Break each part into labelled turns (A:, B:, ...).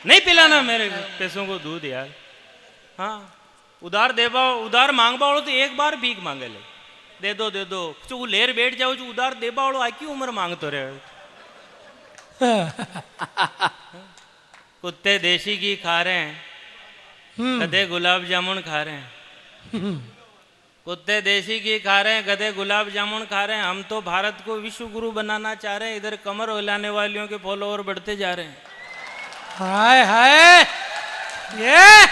A: नहीं पिलाना मेरे पैसों को दूध यार। हाँ उधार देबा उधार मांगबा वालों तो एक बार भीख मांगे ले, दे दो जो लेर बैठ जाओ जो उधार देबा वालों आकी उम्र मांगतो रहे। कुत्ते देसी घी खा रहे हैं, गधे गुलाब जामुन खा रहे हैं। कुत्ते देसी घी खा रहे हैं, गधे गुलाब जामुन खा रहे हैं। हम तो भारत को विश्व गुरु बनाना चाह रहे हैं, इधर कमर हिलाने वालियों के फॉलोअर बढ़ते जा रहे हैं।
B: हाय हाय ये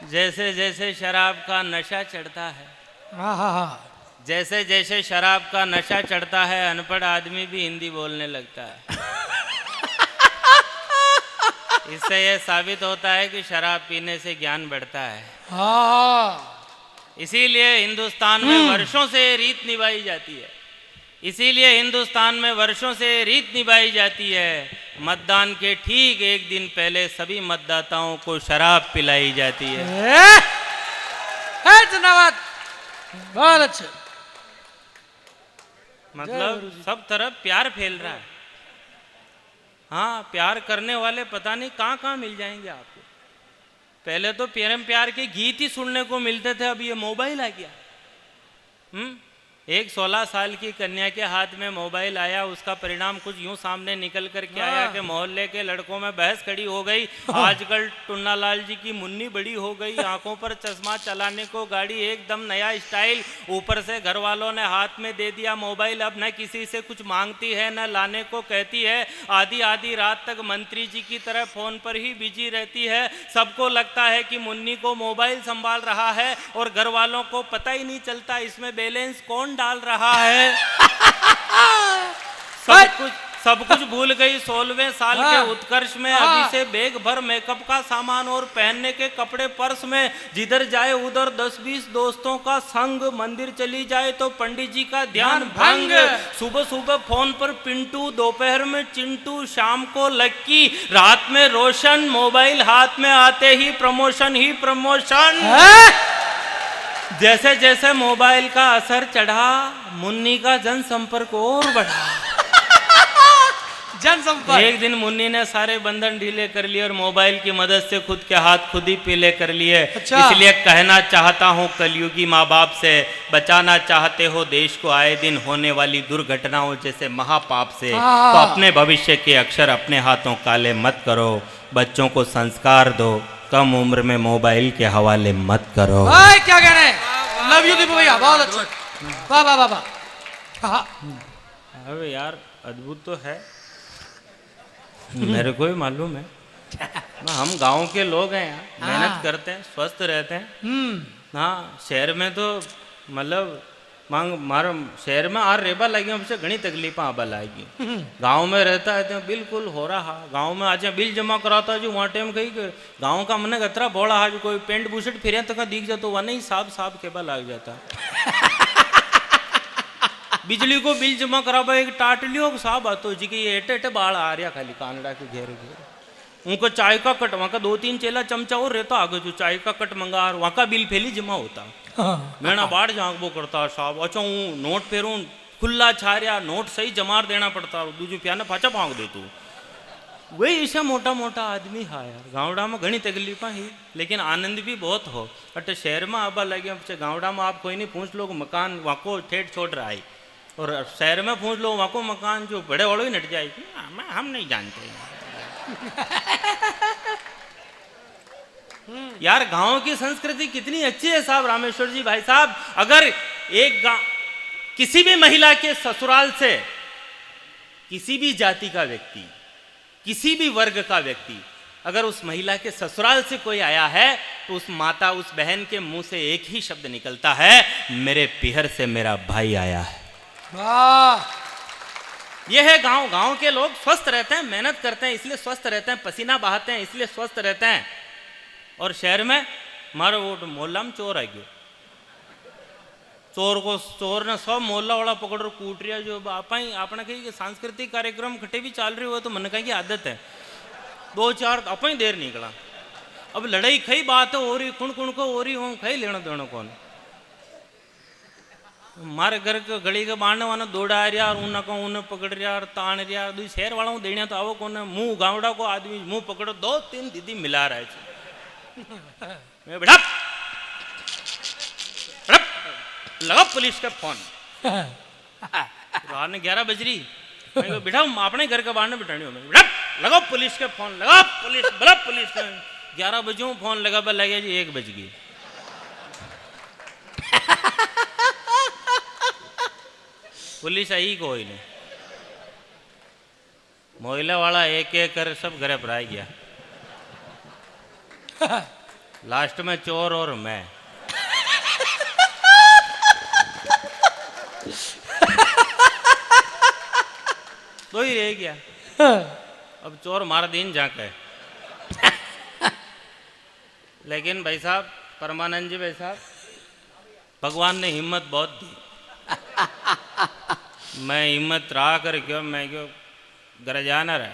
A: जैसे जैसे शराब का नशा चढ़ता है,
B: हाँ
A: जैसे जैसे शराब का नशा चढ़ता है, अनपढ़ आदमी भी हिंदी बोलने लगता है। इससे यह साबित होता है कि शराब पीने से ज्ञान बढ़ता है। इसीलिए हिंदुस्तान में वर्षों से रीत निभाई जाती है, इसीलिए हिंदुस्तान में वर्षों से रीत निभाई जाती है। मतदान के ठीक एक दिन पहले सभी मतदाताओं को शराब पिलाई जाती है।
B: धन्यवाद, बहुत अच्छा।
A: मतलब सब तरफ प्यार फैल रहा है। हाँ प्यार करने वाले पता नहीं कहाँ कहाँ मिल जाएंगे आपको। पहले तो प्रेम प्यार के गीत ही सुनने को मिलते थे, अब ये मोबाइल आ गया। एक 16 साल की कन्या के हाथ में मोबाइल आया, उसका परिणाम कुछ यूं सामने निकल कर के आया कि मोहल्ले के लड़कों में बहस खड़ी हो गई। आजकल टुन्नालाल जी की मुन्नी बड़ी हो गई, आंखों पर चश्मा, चलाने को गाड़ी एकदम नया स्टाइल, ऊपर से घर वालों ने हाथ में दे दिया मोबाइल। अब न किसी से कुछ मांगती है न लाने को कहती है, आधी आधी रात तक मंत्री जी की तरह फोन पर ही बिजी रहती है। सबको लगता है कि मुन्नी को मोबाइल संभाल रहा है और घर वालों को पता ही नहीं चलता इसमें बैलेंस कौन डाल रहा है। सब कुछ भूल गई 16वें साल के उत्कर्ष में। अभी से बैग भर मेकअप का सामान और पहनने के कपड़े पर्स में, जिधर जाए उधर 10-20 दोस्तों का संग। मंदिर चली जाए तो पंडित जी का ध्यान भंग। सुबह सुबह फोन पर पिंटू, दोपहर में चिंटू, शाम को लक्की, रात में रोशन, मोबाइल हाथ में आते ही प्रमोशन ही प्रमोशन। जैसे जैसे मोबाइल का असर चढ़ा, मुन्नी का जनसंपर्क और बढ़ा।
B: जनसंपर्क।
A: एक दिन मुन्नी ने सारे बंधन ढीले कर लिए और मोबाइल की मदद से खुद के हाथ खुद ही पीले कर लिए।
B: अच्छा।
A: इसलिए कहना चाहता हूँ कलयुगी माँ बाप से, बचाना चाहते हो देश को आए दिन होने वाली दुर्घटनाओं जैसे महापाप से, तो अपने भविष्य के अक्षर अपने हाथों काले मत करो। बच्चों को संस्कार दो, कम उम्र में मोबाइल के हवाले मत करो।
B: क्या कह रहे हैं? लव यू दीपू भैया, बहुत अच्छा। वाह वाह वाह।
A: अरे यार अद्भुत तो है, मेरे को भी मालूम है। हम गांव के लोग हैं यार, मेहनत करते हैं, स्वस्थ रहते हैं। हाँ शहर में तो मतलब मारो शहर में आर रेबा लगी हमसे घनी तकलीफा आबा लागी। गांव में रहता है तो बिल्कुल हो रहा। गांव में आज बिल जमा कराता जो वहाँ टाइम कही गांव का मन अतरा बोला है, कोई पेंट बुशट फिर तो दिख जाता वह नहीं साफ साफ केबा लाग जाता। बिजली को बिल जमा कराबा एक टाटलियों साहब आतो जी की एटे एटे बाढ़ आ रहा खाली कानड़ा के घेर घेर। उनको चाय का कट वहाँ का 2-3 चेला चमचा और रहता आगे जो चाय का कट मंगा वहाँ का बिल फैली जमा होता। मैंने बाढ़ झाँक वो करता साहब। अच्छा हूँ नोट फेरूँ खुला छारिया, नोट सही जमार देना पड़ता, दूजू प्याने पाचा फाँक दे तू। वही ऐसा मोटा मोटा आदमी है यार। गाँवड़ा में घनी तकलीफा ही, लेकिन आनंद भी बहुत हो। अटे शहर में आबा लगे गाँवड़ा में आप कोई नहीं पूछ लो मकान वहाँ को ठेठ छोड़ रहा है, और शहर में पूछ लो वहाँ को मकान जो बड़े वालों ही नट जाएगी। हम नहीं जानते यार। गांव की संस्कृति कितनी अच्छी है साहब। रामेश्वर जी भाई साहब, अगर एक गांव किसी भी महिला के ससुराल से किसी भी जाति का व्यक्ति, किसी भी वर्ग का व्यक्ति अगर उस महिला के ससुराल से कोई आया है तो उस माता उस बहन के मुंह से एक ही शब्द निकलता है, मेरे पीहर से मेरा भाई आया है। यह है गांव। गांव के लोग स्वस्थ रहते हैं, मेहनत करते हैं इसलिए स्वस्थ रहते हैं, पसीना बहाते हैं इसलिए स्वस्थ रहते हैं। और शहर में मारो वो मोहल्ला में चोर आ गयो, चोर ने सब मोहल्ला वाला पकड़ कर कूट रिया। जो आपने कही कि सांस्कृतिक कार्यक्रम खटे भी चल रही हो तो मन कहीं की आदत है 2-4 अपन देर निकला। अब लड़ाई खई बात हो रही कुण कुण को हो रही हो, खई लेना देना कौन। मारे घर के गली के बाणने वाना दौड़ा रहा और उन्हें पकड़ रहा और तान रहा और शहर वाला हूँ देने तो आवो कोने मुंह गावड़ा को आदमी मुंह पकड़ो 2-3 दीदी मिला रहा है मैं बेटा लगा पुलिस का फोन रात ने 11 बज रही मैं कहा बेटा अपने घर के बाहर बिठानी हो बेटा लगाओ पुलिस के फोन लगा पुलिस बला पुलिस 11 बजे फोन लगा बल लगे जी 1 बज गई पुलिस आई कोई नहीं मोहल्ला वाला एक एक कर सब घरे पर आ गया लास्ट में चोर और मैं तो ही रह गया अब चोर मार दिन जाके लेकिन भाई साहब परमानंद जी भाई साहब भगवान ने हिम्मत बहुत दी मैं हिम्मत रहा कर क्यों मैं क्यों घर जाना रहा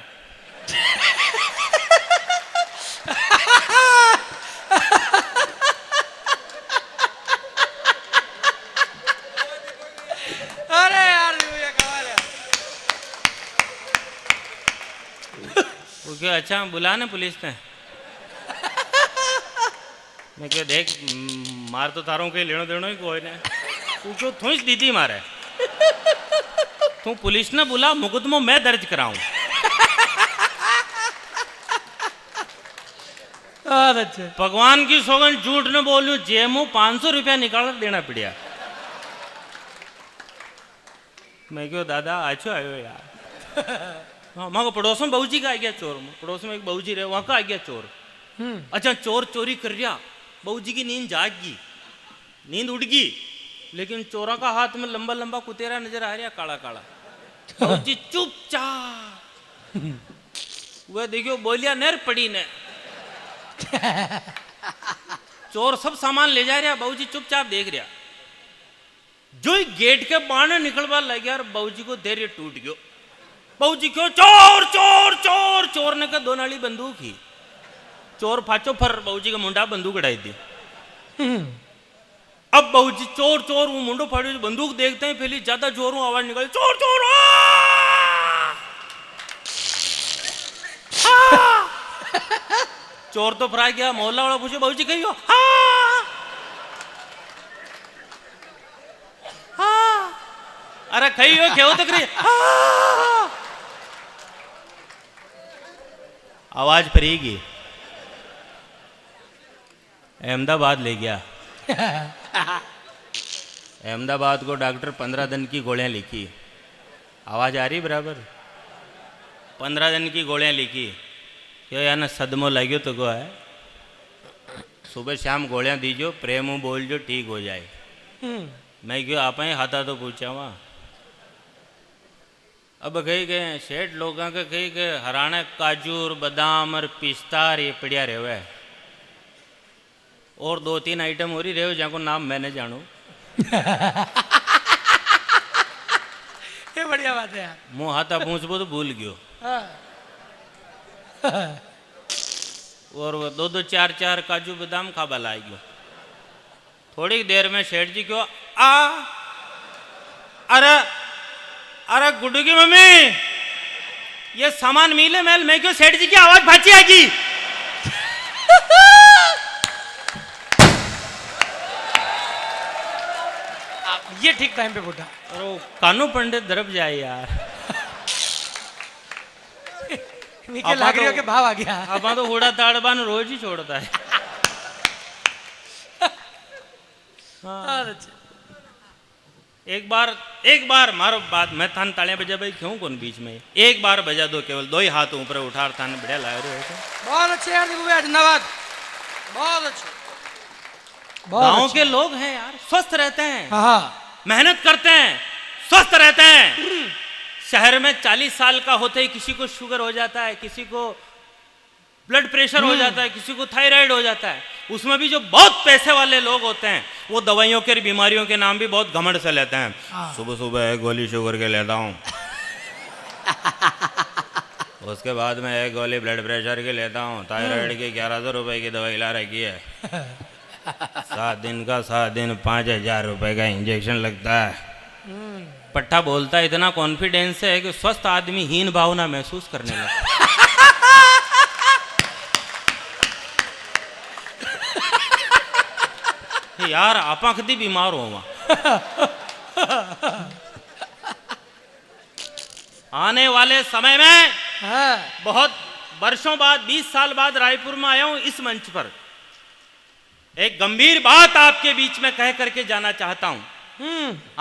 B: अरे यार ये कमाल है।
A: वो क्यों अच्छा बुलाने पुलिस ने मैं क्यों देख मार तो तारों के लेनो देनो ही कोई ने तू क्यों थोड़ी दीदी मारे तू पुलिस ने बुला मुकदमा मैं दर्ज कराऊं
B: अच्छा
A: भगवान की सौगंध झूठ न बोलूं जेमू 500 रुपया निकाल देना पड़ा मैं क्यों दादा आछो आयो यार हाँ माँ को पड़ोस में बहू जी का आ गया चोर पड़ोस में एक बहू जी रहे वहां का आ गया चोर अच्छा चोर चोरी कर रहा बहू जी की नींद जाग गई नींद उड़ गई लेकिन चोरा का हाथ में लंबा लंबा कुतेरा नजर आ रहा काला काला बहू जी चुपचाप वह देखियो बोलिया नेर पड़ी ने चोर सब सामान ले जा रहा बहू जी चुपचाप देख रहा जो ही गेट के बाहर निकलवा लग गया और बहू जी को धैर्य टूट गयो बहू जी क्यों चोर चोर चोर चोर ने कहा 2 नाली बंदूक ही चोर फाचो फर बहू जी का मुंडा बंदूक उड़ाई दी अब बहू जी चोर चोर वो मुंडो फाड़ो बंदूक देखते हैं पहले ज्यादा जोर आवाज निकली चोर चोर चोर तो फरा गया मोहल्ला वाला पूछे बहू जी कही हो अरे कही हो क्यों तक रही आवाज फरेगी अहमदाबाद ले गया अहमदाबाद को डॉक्टर 15 दिन की गोलियां लिखी आवाज आ रही बराबर 15 दिन की गोलियां लिखी क्यों यार ना सदमो लग्यो तो को है सुबह शाम गोलियां दीजो प्रेम बोल जो ठीक हो जाए मैं क्यों आप ही हाथा तो पूछा वहाँ अब कही गए सेठ लोगों के कही गए हराना काजूर बादाम और पिस्ता ये पड़िया रहे और 2-3 आइटम और ही रहे जिनको नाम मैंने जानू
B: ये बढ़िया बात है यार
A: मुँह हाथा पूछबो तो भूल गयो और वो 2-2 4-4 काजू बादाम खाबा ला गयो थोड़ी देर में सेठ जी क्यों अरे अरे गुड्डू की मम्मी ये सामान मिले मैल मैं क्यों सेठ जी की आवाज भाची आगी
B: ये ठीक टाइम पे फूटा
A: और वो कानू पंडित दरब जाए यार
B: नीचे लागरियों के भाव आ गया
A: अब तो हुड़ा ताड़बान रोज ही छोड़ता है हाँ।
B: अच्छा
A: एक बार मारो बात मैं थान तालियां बजा भाई क्यों कौन बीच में एक बार बजा दो केवल 2 ही हाथ ऊपर उठा थान बढ़िया ला रहे हो
B: बहुत अच्छे यार धन्यवाद बहुत अच्छे
A: गांव के लोग हैं यार स्वस्थ रहते हैं
B: हाँ
A: मेहनत करते हैं स्वस्थ रहते हैं शहर में 40 साल का होते ही किसी को शुगर हो जाता है किसी को ब्लड प्रेशर हो जाता है किसी को थायराइड हो जाता है उसमें भी जो बहुत पैसे वाले लोग होते हैं वो दवाइयों के बीमारियों के नाम भी बहुत घमंड से लेते हैं सुबह सुबह एक गोली शुगर के लेता हूँ उसके बाद में एक गोली ब्लड प्रेशर की लेता हूँ थायराइड की 1100 रुपए की दवाई ला रखी है 7 दिन का 7 दिन 5,000 रुपए का इंजेक्शन लगता है। पट्टा बोलता है इतना कॉन्फिडेंस है कि स्वस्थ आदमी हीन भावना महसूस करने लगता। यार आपा कदी बीमार हो वहां। आने वाले समय में
B: हाँ,
A: बहुत वर्षों बाद 20 साल बाद रायपुर में आया हूं इस मंच पर एक गंभीर बात आपके बीच में कह करके जाना चाहता हूं।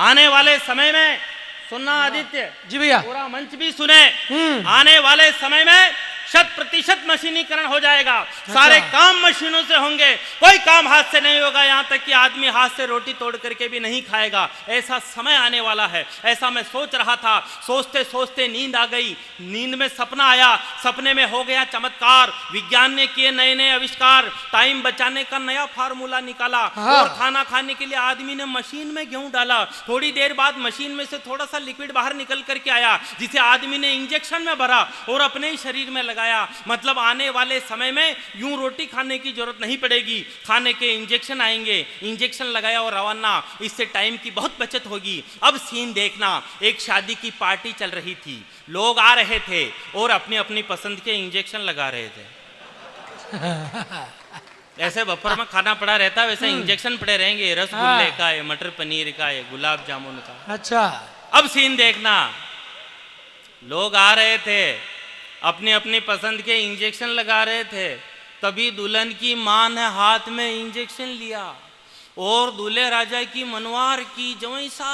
A: आने वाले समय में सुनना आदित्य
B: जी भैया।
A: पूरा मंच भी सुने। आने वाले समय में 100% मशीनीकरण हो जाएगा। सारे काम मशीनों से होंगे, कोई काम हाथ से नहीं होगा, यहाँ तक कि आदमी हाथ से रोटी तोड़ करके भी नहीं खाएगा। ऐसा समय आने वाला है। ऐसा मैं सोच रहा था, सोचते सोचते नींद आ गई। नींद में सपना आया, सपने में हो गया चमत्कार। विज्ञान ने किए नए नए आविष्कार, टाइम बचाने का नया फार्मूला निकाला। और खाना खाने के लिए आदमी ने मशीन में गेहूं डाला। थोड़ी देर बाद मशीन में से थोड़ा सा लिक्विड बाहर निकल करके आया, जिसे आदमी ने इंजेक्शन में भरा और अपने ही शरीर में लगाया। मतलब आने वाले समय में यूं रोटी खाने की जरूरत नहीं पड़ेगी, खाने के इंजेक्शन आएंगे। इंजेक्शन लगाया और रवाना। इससे टाइम की बहुत बचत होगी। अब सीन देखना, एक शादी की पार्टी चल रही थी, लोग आ रहे थे और अपनी अपनी पसंद के इंजेक्शन लगा रहे थे। ऐसे बफर में खाना पड़ा रहता है, वैसे इंजेक्शन पड़े रहेंगे। रसगुल्ले का है, मटर पनीर का है, गुलाब जामुन का।
B: अच्छा,
A: अब सीन देखना, लोग आ रहे थे, अपनी अपनी पसंद के इंजेक्शन लगा रहे थे। तभी दुल्हन की मां ने हाथ में इंजेक्शन लिया और दूल्हे राजा की मनवार की जवैसा।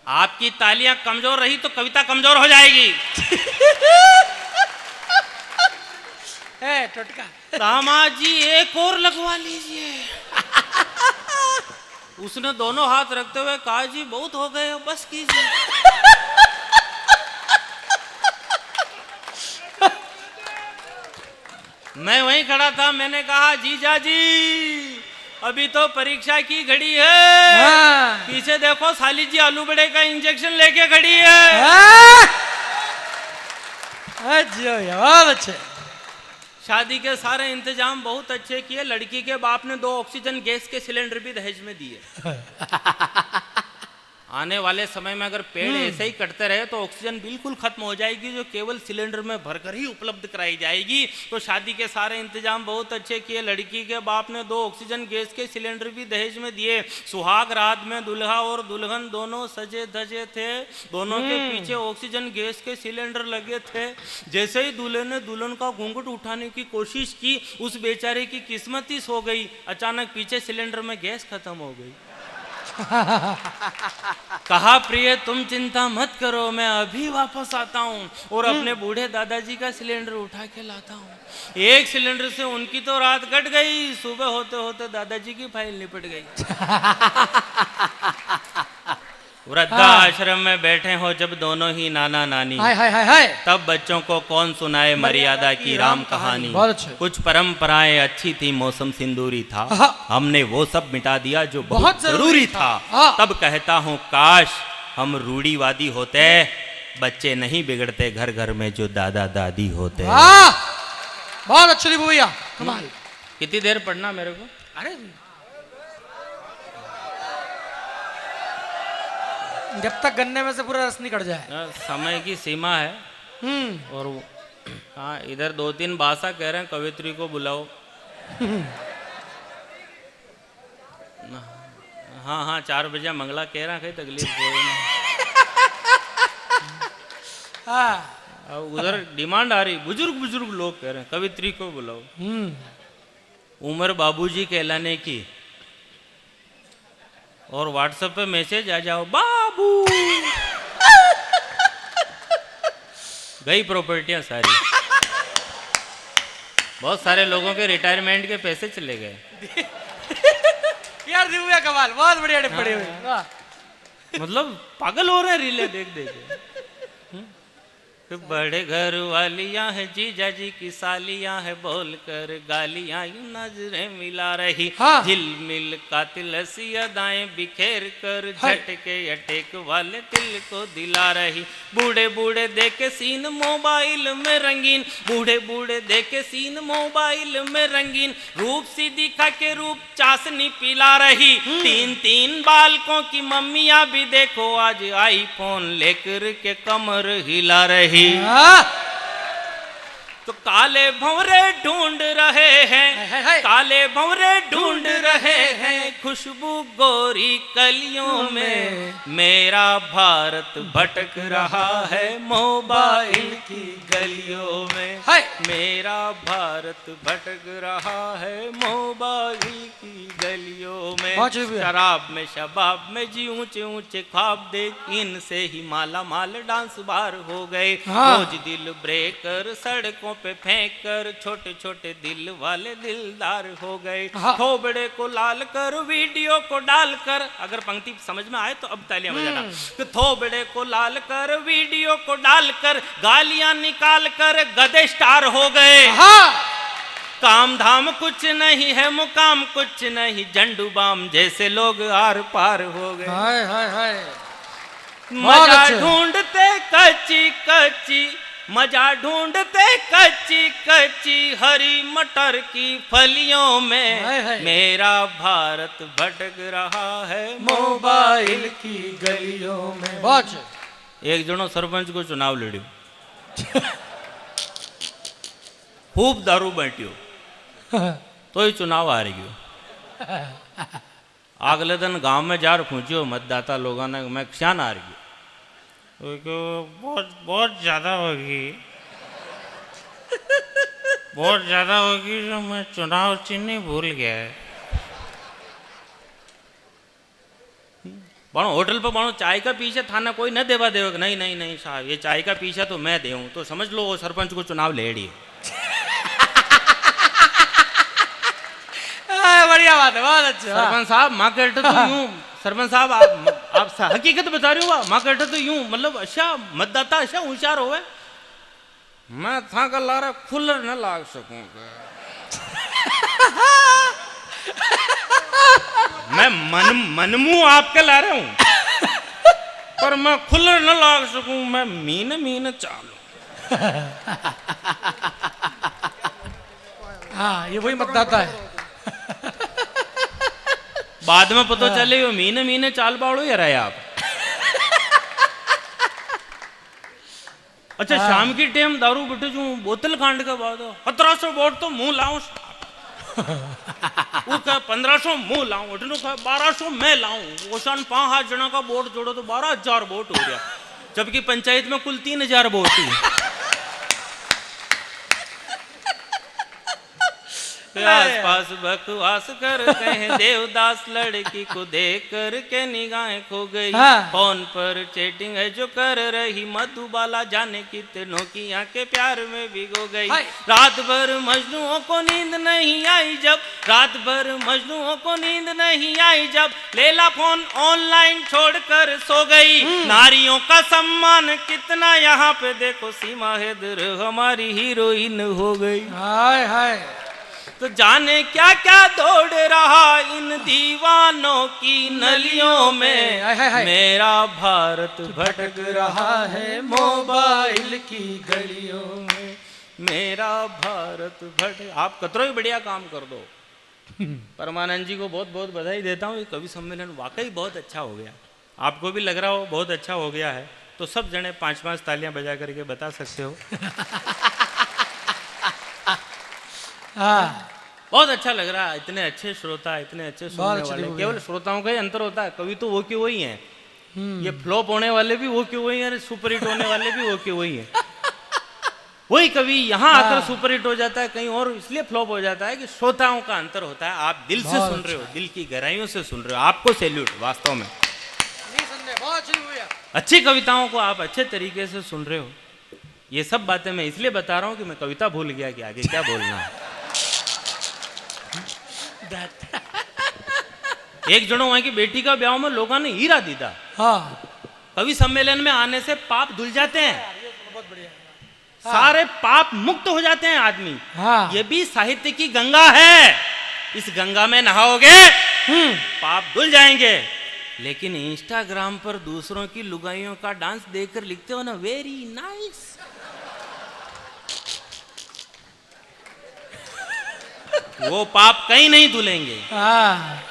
A: आपकी तालियां कमजोर रही तो कविता कमजोर हो जाएगी।
B: टोटका।
A: दामाद जी एक और लगवा लीजिए। उसने दोनों हाथ रखते हुए कहा, जी बहुत हो गए, बस कीजिए। मैं वहीं खड़ा था, मैंने कहा, जीजा जी अभी तो परीक्षा की घड़ी है। पीछे देखो साली जी आलू बड़े का इंजेक्शन लेके खड़ी है।
B: बहुत अच्छे।
A: शादी के सारे इंतजाम बहुत अच्छे किए। लड़की के बाप ने 2 ऑक्सीजन गैस के सिलेंडर भी दहेज में दिए। आने वाले समय में अगर पेड़ ऐसे ही कटते रहे तो ऑक्सीजन बिल्कुल खत्म हो जाएगी, जो केवल सिलेंडर में भरकर ही उपलब्ध कराई जाएगी। तो शादी के सारे इंतजाम बहुत अच्छे किए। लड़की के बाप ने 2 ऑक्सीजन गैस के सिलेंडर भी दहेज में दिए। सुहाग रात में दुल्हा और दुल्हन दोनों सजे धजे थे। दोनों के पीछे ऑक्सीजन गैस के सिलेंडर लगे थे। जैसे ही दूल्हे ने दुल्हन का घूंघट उठाने की कोशिश की, उस बेचारे की किस्मत ही सो गई। अचानक पीछे सिलेंडर में गैस खत्म हो गई। कहा, प्रिय तुम चिंता मत करो, मैं अभी वापस आता हूँ और अपने बूढ़े दादाजी का सिलेंडर उठा के लाता हूँ। एक सिलेंडर से उनकी तो रात कट गई, सुबह होते होते दादाजी की फाइल निपट गई। वृद्धाश्रम में बैठे हो जब दोनों ही नाना नानी,
B: हाय हाय हाय हाय,
A: तब बच्चों को कौन सुनाए मर्यादा की राम कहानी।
B: बहुत अच्छे।
A: कुछ परंपराएं अच्छी थी, मौसम सिंदूरी था, हमने वो सब मिटा दिया जो बहुत जरूरी था। तब कहता हूँ काश हम रूढ़ीवादी होते, बच्चे नहीं बिगड़ते घर घर में जो दादा दादी होते।
B: बहुत अच्छे भैया, कमाल।
A: कितनी देर पढ़ना मेरे को?
B: अरे जब तक गन्ने में से पूरा रस निकल जाए।
A: समय की सीमा है। और हाँ, इधर 2-3 भाषा कह रहे हैं, कवित्री को बुलाओ। हाँ हाँ, 4 बजे मंगला कह रहा है, कहीं तकलीफ कोई नहीं। उधर डिमांड आ रही, बुजुर्ग लोग कह रहे हैं कवित्री को बुलाओ। उमर बाबूजी कहलाने की, और व्हाट्सएप पे मैसेज आ जाओ, बाबू। गई प्रॉपर्टियां सारी। बहुत सारे लोगों के रिटायरमेंट के पैसे चले गए।
B: यार दिव्या कमाल, बहुत बढ़िया पड़े हुए।
A: मतलब पागल हो रहे हैं रीले देख देख। बड़े घर वालियां है जीजा जी की सालियां है, बोल कर गालियां यूं नजरें मिला रही। झिलमिल कातिल सी अदाएं बिखेर कर झटके अटेक वाले दिल को दिला रही। बूढ़े बूढ़े देखे सीन मोबाइल में रंगीन, बूढ़े बूढ़े देखे सीन मोबाइल में रंगीन, रूप सी दिखा के रूप चाशनी पिला रही, तीन तीन बालकों की मम्मियां भी देखो आज आईफोन लेकर के कमर हिला रही। तो काले भंवरे ढूंढ रहे हैं, काले भंवरे ढूंढ रहे हैं खुशबू गोरी कलियों में, मेरा भारत भटक रहा है मोबाइल की गलियों में, मेरा भारत भटक रहा है मोबाइल की गलियों में। शराब में शबाब में जी ऊंचे ऊंचे ख्वाब देख इनसे ही माला माल डांस बार हो गए, रोज दिल ब्रेकर सड़कों पे फेंक कर छोटे छोटे दिल वाले दिलदार हो गए, थोबड़े को लाल कर वीडियो को डालकर, अगर पंक्ति समझ में आए तो अब तालियां बजाना, कि थोबड़े को लाल कर वीडियो को डालकर गालियां निकाल कर गधे स्टार हो गए, काम धाम कुछ नहीं है मुकाम कुछ नहीं, झंडू बाम जैसे लोग आर पार हो गए।
B: हाय हाय हाय,
A: मजा ढूंढते कच्ची कच्ची, मजा ढूंढते कच्ची कच्ची हरी मटर की फलियों में, मेरा भारत भटक रहा है मोबाइल की गलियों में। एक जनो सरपंच को चुनाव लड़ियो, खूब दारू बांटियो तो ही चुनाव हार गयो, अगले दिन गांव में जार पूछियो मतदाता लोगों ने मैं क्यों हार गयो, बहुत बहुत ज्यादा होगी, बहुत ज्यादा होगी जो मैं चुनाव चिन्ह भूल गया है। बनो होटल पर बनो चाय का पीछे थाना कोई न देवा देवे, नहीं नहीं नहीं साहब ये चाय का पीछा तो मैं देऊं, तो समझ लो वो सरपंच को चुनाव ले रही है।
B: बढ़िया बात है, बहुत अच्छा।
A: सरपंच साहब माँ कहते तो यूं, सरपंच साहब आप हकीकत बता रहे हो, माँ कहते तो यूं मतलब अच्छा मतदाता अच्छा होशियार होवे, मैं था का लारा खुलर न लाग सकूंगा, मैं मनमू आपके ला रहा हूं पर मैं खुलर न लाग सकूं, मैं मीन मीन चालू।
B: हाँ ये वही मतदाता है।
A: बाद में पता चले वो मीने मीने चाल बाड़ो या रहे आप। अच्छा शाम की टाइम दारू बिठे जो बोतल कांड का बाद 1700 वोट तो मुंह लाऊं, वो कह 1500 मुंह लाऊं, उठनो कह 1200 मैं लाऊं, ओशान 5 जना का वोट जोड़ो तो 12,000 वोट हो गया, जबकि पंचायत में कुल 3,000 वोट ही। आस पास बकवास करते हैं देवदास लड़की को देख कर के निगाहें खो गई, फोन पर चैटिंग है जो कर रही मधुबाला जाने कितनों की आंखें प्यार में भिगो गई, रात भर मजनुओं को नींद नहीं आई जब, रात भर मजनुओं को नींद नहीं आई जब, लैला फोन ऑनलाइन छोड़कर सो गई, नारियों का सम्मान कितना यहाँ पे देखो, सीमा हैदर हमारी हीरोइन हो गई।
B: हाय हाय,
A: तो जाने क्या क्या दौड़ रहा इन दीवानों की नलियों में, मेरा भारत भटक रहा है मोबाइल की गलियों में, मेरा भारत भटक। आप कतरो ही बढ़िया काम कर दो। परमानंद जी को बहुत बहुत बधाई देता हूँ, ये कवि सम्मेलन वाकई बहुत अच्छा हो गया, आपको भी लग रहा हो बहुत अच्छा हो गया है, तो सब जने 5-5 तालियां बजा करके बता सकते हो। बहुत अच्छा लग रहा है, इतने अच्छे श्रोता, इतने अच्छे सुनने वाले, केवल श्रोताओं का ही अंतर होता है, कवि तो वो के वही हैं, ये फ्लॉप होने वाले भी वो के वही हैं, सुपर हिट होने वाले भी वो के वही हैं। वही कवि यहाँ आकर सुपर हिट हो जाता है, कहीं और इसलिए फ्लॉप हो जाता है कि श्रोताओं का अंतर होता है, आप दिल से सुन रहे हो, दिल की गहराइयों से सुन रहे हो, आपको सैल्यूट वास्तव में। अच्छी कविताओं को आप अच्छे तरीके से सुन रहे हो, ये सब बातें मैं इसलिए बता रहा हूँ कि मैं कविता भूल गया कि आगे क्या बोलना है। एक जनो वहां की बेटी का ब्याह में लोगों ने हीरा दीदा। कवि सम्मेलन में आने से पाप धुल जाते हैं, बहुत बढ़िया, सारे पाप मुक्त हो जाते हैं आदमी। ये भी साहित्य की गंगा है, इस गंगा में नहाओगे पाप धुल जाएंगे। लेकिन इंस्टाग्राम पर दूसरों की लुगाइयों का डांस देखकर लिखते हो ना, वेरी नाइस। वो पाप कहीं नहीं धुलेंगे।
B: हाँ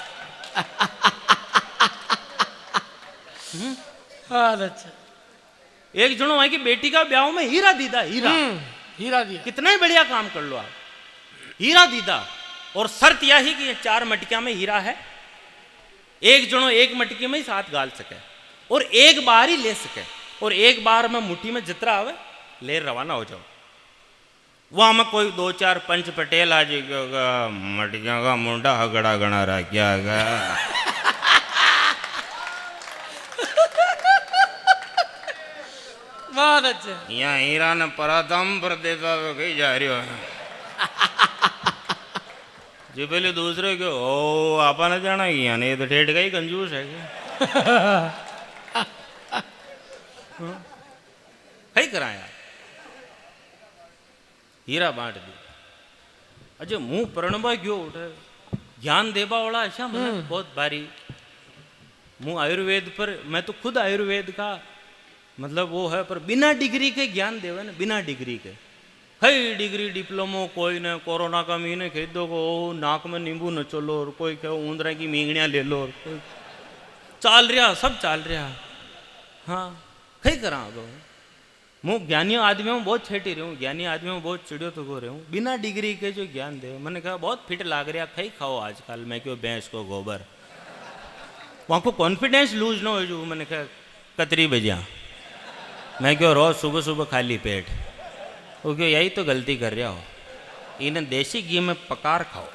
B: बहुत अच्छा।
A: एक जनो वहां की बेटी का ब्याह में हीरा दीदा, हीरा
B: हीरा दिया।
A: कितना ही बढ़िया काम कर लो आप, हीरा दीदा। और शर्त यह ही कि ये 4 मटकिया में हीरा है, एक जनो एक मटकी में ही 7 गाल सके और एक बार ही ले सके, और एक बार में मुट्ठी में जितना आवे ले रवाना हो जाओ। वहां में कोई 2-4 पंच पटेल आ जाएगा, मटकिया का मुंडा हगड़ा गणा रहा क्या
B: बहुत अच्छे।
A: यहाँ हीरा ने परातम पर देता कहीं जा रही हो जी। पहले दूसरे के ओ आपा ने जाना किया नहीं, तो ठेठ का ही कंजूस है क्या? कहीं करा यार, हीरा बांट दी। अजय मुंह प्रणबा क्यों उठे, ज्ञान देबा वाला अच्छा मैंने बहुत बारी। मुंह आयुर्वेद पर, मैं तो खुद आयुर्वेद का मतलब वो है, पर बिना डिग्री के ज्ञान देवे ना, बिना डिग्री के। कई डिग्री डिप्लोमो कोई ने, कोरोना का महीने खेदो को नाक में नींबू न चलो, और कोई कहो ऊंदरा की मींगड़ियाँ ले लो, और कोई चाल रहा, सब चाल रहा। हाँ कहीं करा अब मुँह ज्ञानी आदमियों में बहुत छेटी रही हूँ, ज्ञानी आदमियों में बहुत चिड़ियों तो go रहे हूँ, बिना डिग्री के जो ज्ञान दे। मैंने कहा बहुत फिट लाग रहा, कहीं खाओ आजकल। मैं क्यों भैंस को गोबर, वहाँ को कॉन्फिडेंस लूज ना हो जो। मैंने कहा कतरी बजिया, मैं क्यों रोज सुबह सुबह खाली पेट, वो क्यों यही तो गलती कर रहा हो। इन्हें देसी घी में पकार खाओ,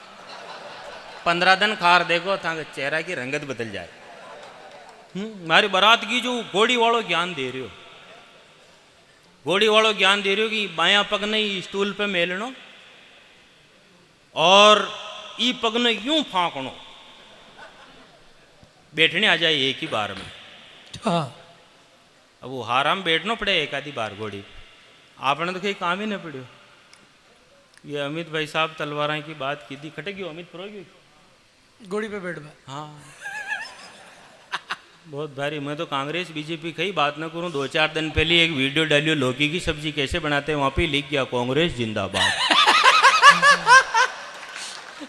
A: 15 दिन खार देखो ताकि चेहरा की रंगत बदल जाए। हमारी बारात की जो घोड़ी वालों ज्ञान दे रही हो, घोड़ी वालों ज्ञान दे रही हो कि बायां पग ने स्टूल पे मेलनो और ई पग ने यूं फांकनो, बैठने आ जाए एक ही बार में।
B: हाँ
A: अब वो हाराम बैठना पड़े एक आधी बार घोड़ी, आपने तो कहीं काम ही नहीं पड़ो। ये अमित भाई साहब तलवारा की बात की थी, खटे क्यों अमित परोगी
B: घोड़ी पे बैठ।
A: हाँ बहुत भारी। मैं तो कांग्रेस बीजेपी कहीं बात ना करूं, 2-4 दिन पहले एक वीडियो डालियो लौकी की सब्जी कैसे बनाते हैं, वहां पे लिख गया कांग्रेस जिंदाबाद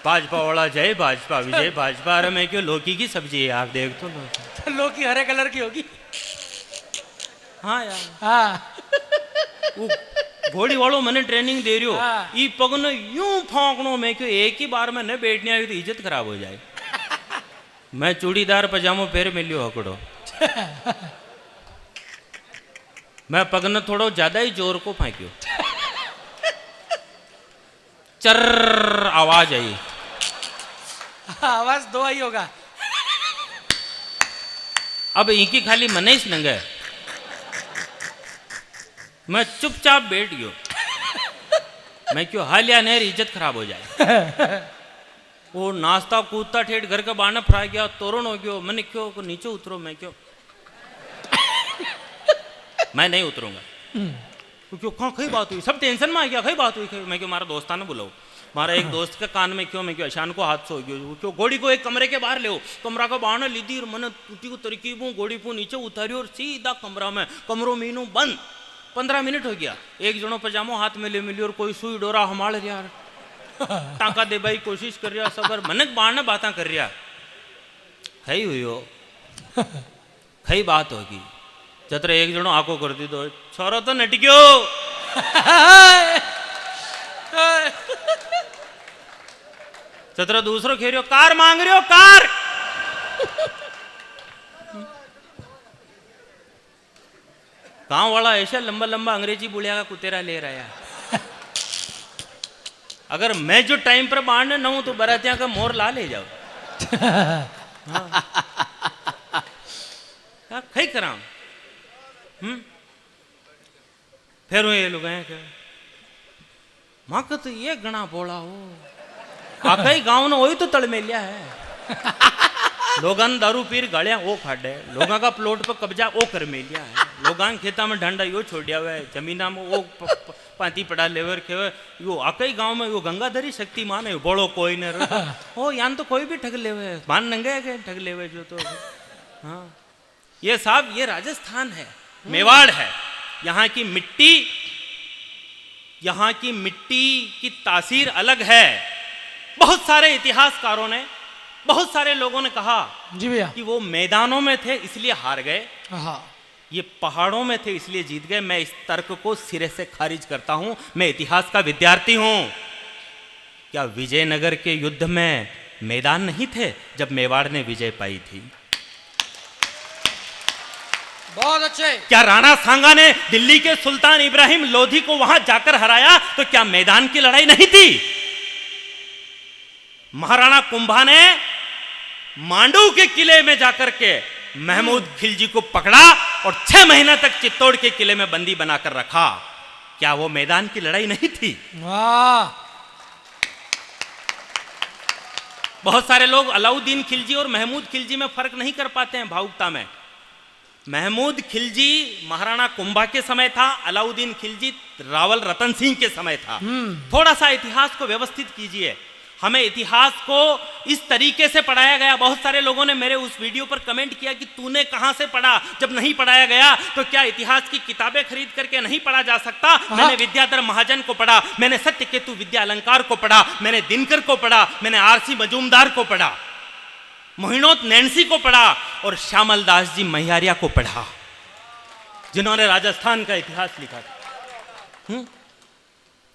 A: भाजपा वाला जय भाजपा, विजय भाजपा। अरे मैं क्यों लौकी की सब्जी है यार, देख तो
B: लौकी हरे कलर की होगी।
A: हाँ यार,
B: हाँ
A: वो घोड़ी वालों मैंने ट्रेनिंग दे रही हो,
B: हाँ।
A: ई पग ने यूं फांकनो, मैं क्यों एक ही बार में न बैठने आई तो इज्जत खराब हो जाए। मैं चूड़ीदार पजामो पहर मिलियो हकड़ो, मैं पग ने थोड़ो ज्यादा ही जोर को फांक्यो, चर आवाज आई।
B: आवाज 2 आई होगा।
A: अब इनकी खाली मने ही नंगे, मैं चुपचाप बैठ गयो। मैं क्यों हालिया नेर इज्जत खराब हो जाए। वो नाश्ता कूदता ठेठ घर का बाना फरा गया, तोरण हो गयो। मैंने क्यों को नीचे उतरो, मैं क्यों मैं नहीं उतरूंगा। तो क्यों कहाँ कई बात हुई, सब टेंशन में आ गया, कई बात हुई। मैं क्यों मारा दोस्ताना बुलाओ, मारा एक दोस्त के कान में क्यों, मैं क्यों अशान को हाथ से हो गयो। क्यों घोड़ी को एक कमरे के बाहर ले, कमरा का बाहर ली दी, मैंने टूटी को तरकीबों घोड़ी को नीचे उतारी और सीधा कमरा में, कमरों मीनू बंद। 15 मिनट हो गया, एक जनो पजामो हाथ में ले मिली और कोई सुई डोरा हमाड़ रहा, टाका दे भाई कोशिश कर रहा, सब मनक बाहर बातें कर रहा। खई हुई हो, खई बात होगी। जतरा एक जनो आको कर दी तो छोरो तो नट गयो। जतरा दूसरो खेरियो कार मांग रहे हो, कार। गांव वाला ऐसा लंबा लंबा अंग्रेजी बुढ़िया का कुतेरा ले रहा है। अगर मैं जो टाइम पर बाढ़ न हूं तो बरातियां का मोर ला ले जाओ। हाँ खई करा फिर ये लोग हैं माँ का तो ये गणा बोला हो, आका ही गाँव ने वही तो तड़मेलिया है। लोगन दारू पीर गाड़ियां वो खाडे, लोगों का प्लॉट पर कब्जा वो कर मेलिया है, लोगों खेता में ढंडा यो छोड़िया हुआ है, जमीना में वो पाती पड़ा लेवर खेवे यो। आकई गांव में यो गंगाधरी शक्तिमान है, बोलो कोई न हो यान तो कोई भी ठग लेवे, मान नंगे के ठग लेवे जो तो हाँ, ये साहब ये राजस्थान है, मेवाड़ है। यहाँ की मिट्टी की तासीर अलग है। बहुत सारे इतिहासकारों ने, बहुत सारे लोगों ने कहा
B: जी भैया।
A: कि वो मैदानों में थे इसलिए हार गए,
B: हाँ
A: ये पहाड़ों में थे इसलिए जीत गए। मैं इस तर्क को सिरे से खारिज करता हूं। मैं इतिहास का विद्यार्थी हूं। क्या विजयनगर के युद्ध में मैदान नहीं थे जब मेवाड़ ने विजय पाई थी?
B: बहुत अच्छे।
A: क्या राणा सांगा ने दिल्ली के सुल्तान इब्राहिम लोधी को वहां जाकर हराया तो क्या मैदान की लड़ाई नहीं थी? महाराणा कुंभा ने मांडू के किले में जाकर के महमूद खिलजी को पकड़ा और 6 महीना तक चित्तौड़ के किले में बंदी बनाकर रखा। क्या वो मैदान की लड़ाई नहीं थी?
B: वाह।
A: बहुत सारे लोग अलाउद्दीन खिलजी और महमूद खिलजी में फर्क नहीं कर पाते हैं भावुकता में। महमूद खिलजी महाराणा कुंभा के समय था, अलाउद्दीन खिलजी रावल रतन सिंह के समय था। थोड़ा सा इतिहास को व्यवस्थित कीजिए। हमें इतिहास को इस तरीके से पढ़ाया गया। बहुत सारे लोगों ने मेरे उस वीडियो पर कमेंट किया कि तूने कहां से पढ़ा, जब नहीं पढ़ाया गया तो क्या इतिहास की किताबें खरीद करके नहीं पढ़ा जा सकता? मैंने विद्याधर महाजन को पढ़ा, मैंने सत्यकेतु विद्या अलंकार को पढ़ा, मैंने दिनकर को पढ़ा, मैंने आरसी मजूमदार को पढ़ा, मोहिनोत नैन्सी को पढ़ा और श्यामल दास जी मैयारिया को पढ़ा, जिन्होंने राजस्थान का इतिहास लिखा था।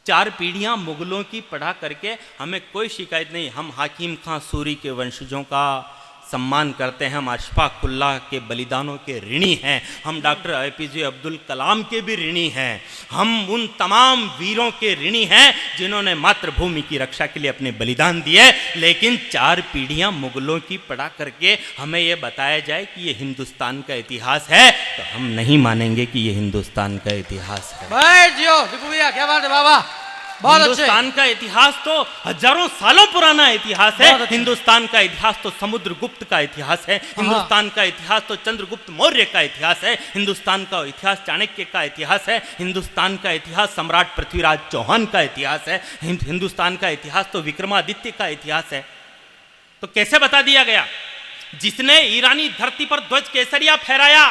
A: 4 पीढ़ियां मुगलों की पढ़ा करके हमें कोई शिकायत नहीं। हम हाकिम खां सूरी के वंशजों का सम्मान करते हैं, हम अशफाक उल्लाह के बलिदानों के ऋणी हैं, हम डॉक्टर APJ अब्दुल कलाम के भी ऋणी हैं, हम उन तमाम वीरों के ऋणी हैं जिन्होंने मातृभूमि की रक्षा के लिए अपने बलिदान दिए। लेकिन 4 पीढ़ियां मुगलों की पढ़ा करके हमें यह बताया जाए कि ये हिंदुस्तान का इतिहास है तो हम नहीं मानेंगे कि ये हिंदुस्तान का इतिहास है।
B: भाई जियो दीपू भैया, क्या बात है बाबा, बहुत अच्छे।
A: हिंदुस्तान का इतिहास तो हजारों सालों पुराना इतिहास है। हिंदुस्तान का इतिहास तो समुद्रगुप्त का इतिहास है, हिंदुस्तान का इतिहास तो चंद्रगुप्त मौर्य का इतिहास है, हिंदुस्तान का इतिहास चाणक्य का इतिहास है, हिंदुस्तान का इतिहास सम्राट पृथ्वीराज चौहान का इतिहास है, हिंदुस्तान का इतिहास तो विक्रमादित्य का इतिहास है। तो कैसे बता दिया गया? जिसने ईरानी धरती पर ध्वज केसरिया फहराया,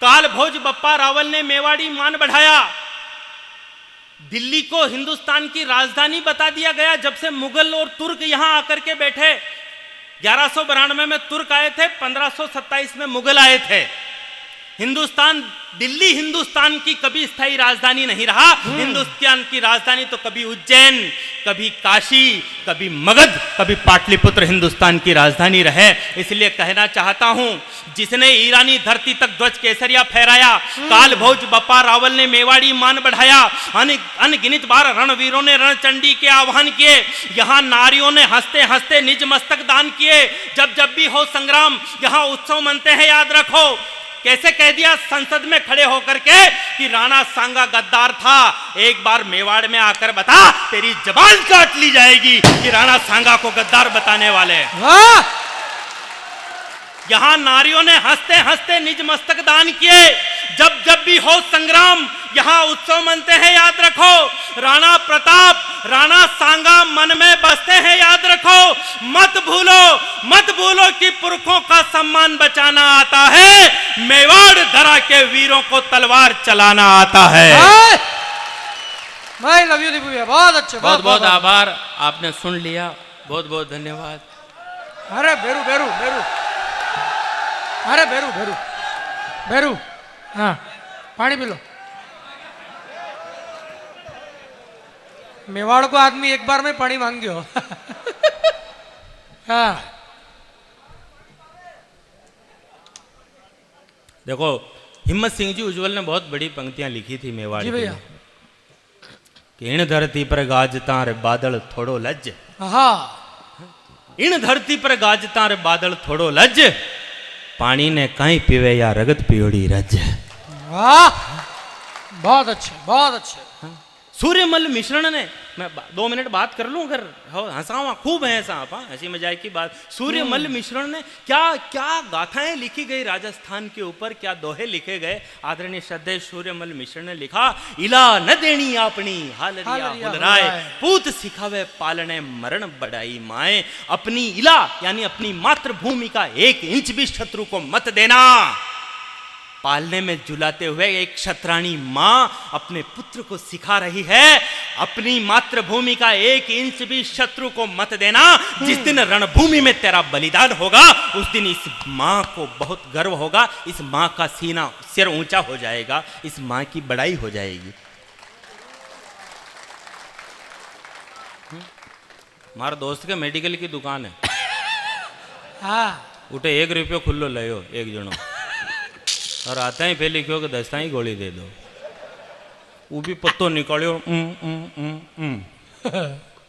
A: काल भोज बप्पा रावल ने मेवाड़ी मान बढ़ाया, दिल्ली को हिंदुस्तान की राजधानी बता दिया गया। जब से मुगल और तुर्क यहां आकर के बैठे, 1192 में तुर्क आए थे, 1527 में मुगल आए थे। हिंदुस्तान, दिल्ली हिंदुस्तान की कभी स्थायी राजधानी नहीं रहा। हिंदुस्तान की राजधानी तो कभी उज्जैन, कभी काशी, कभी मगध, कभी पाटलिपुत्र हिंदुस्तान की राजधानी रहे। इसलिए कहना चाहता हूं, जिसने ईरानी धरती तक ध्वज केसरिया फहराया, काल भोज बप्पा रावल ने मेवाड़ी मान बढ़ाया, अनगिनत बार रणवीरों ने रणचंडी के आह्वान किए, यहां नारियों ने हंसते हंसते निज मस्तक दान किए। जब जब भी हो संग्राम यहां उत्सव मनते हैं, याद रखो। कैसे कह दिया संसद में खड़े होकर के कि राणा सांगा गद्दार था? एक बार मेवाड़ में आकर बता, तेरी जबान काट ली जाएगी कि राणा सांगा को गद्दार बताने वाले। यहां नारियों ने हंसते हंसते निज मस्तक दान किए। जब जब भी हो संग्राम यहां उत्सव मनते हैं, याद रखो। राणा प्रताप, राणा सांगा मन में बसते हैं, याद रखो। मत भूलो कि पुरखों का सम्मान बचाना आता है, मेवाड़ धरा के वीरों को तलवार चलाना आता है।
B: भाई लव यू दीपू भैया, बहुत अच्छे।
A: बहुत बहुत आभार, आपने सुन लिया, बहुत बहुत धन्यवाद।
B: अरे बेरू बेरू बेरू, अरे बेरू बेरू बेरू, हाँ पानी पी लो। मेवाड़ को आदमी एक बार में पानी मांगियो। हाँ
A: देखो, हिम्मत सिंह जी उज्जवल ने बहुत बड़ी पंक्तियां लिखी थी मेवाड़
B: जी भैया।
A: कि इन धरती पर गाजता रे बादल थोड़ो लज,
B: हाँ
A: इन धरती पर गाजता रे बादल थोड़ो लज, पानी ने कहीं पीवे या रगत पियोड़ी रज।
B: वाह, बहुत अच्छे बहुत अच्छे।
A: सूर्यमल मिश्रण ने, मैं 2 मिनट बात कर लूं अगर हंसावा खूब है ऐसा आप, हंसी मजाक की बात। सूर्यमल मिश्रण ने क्या क्या गाथाएं लिखी गई राजस्थान के ऊपर, क्या दोहे लिखे गए। आदरणीय श्रद्धेय सूर्यमल मिश्रण ने लिखा, इला न देनी आपनी हालरिया हुलराय, पूत सिखावे पालने मरण बढ़ाई माए। अपनी इला यानी अपनी मातृभूमि का 1 इंच भी शत्रु को मत देना। पालने में जुलाते हुए एक क्षत्राणी मां अपने पुत्र को सिखा रही है, अपनी मातृभूमि का 1 इंच भी शत्रु को मत देना। जिस दिन रणभूमि में तेरा बलिदान होगा उस दिन इस मां को बहुत गर्व होगा, इस मां का सिर ऊंचा हो जाएगा, इस मां की बड़ाई हो जाएगी। हमारे दोस्त के मेडिकल की दुकान है,
B: हाँ
A: उठे 1 रुपयो खुल्लो लयो एक जनो, और आता ही पहले क्यों कि 10 ही गोली दे दो। वो भी पत्तो निकालियो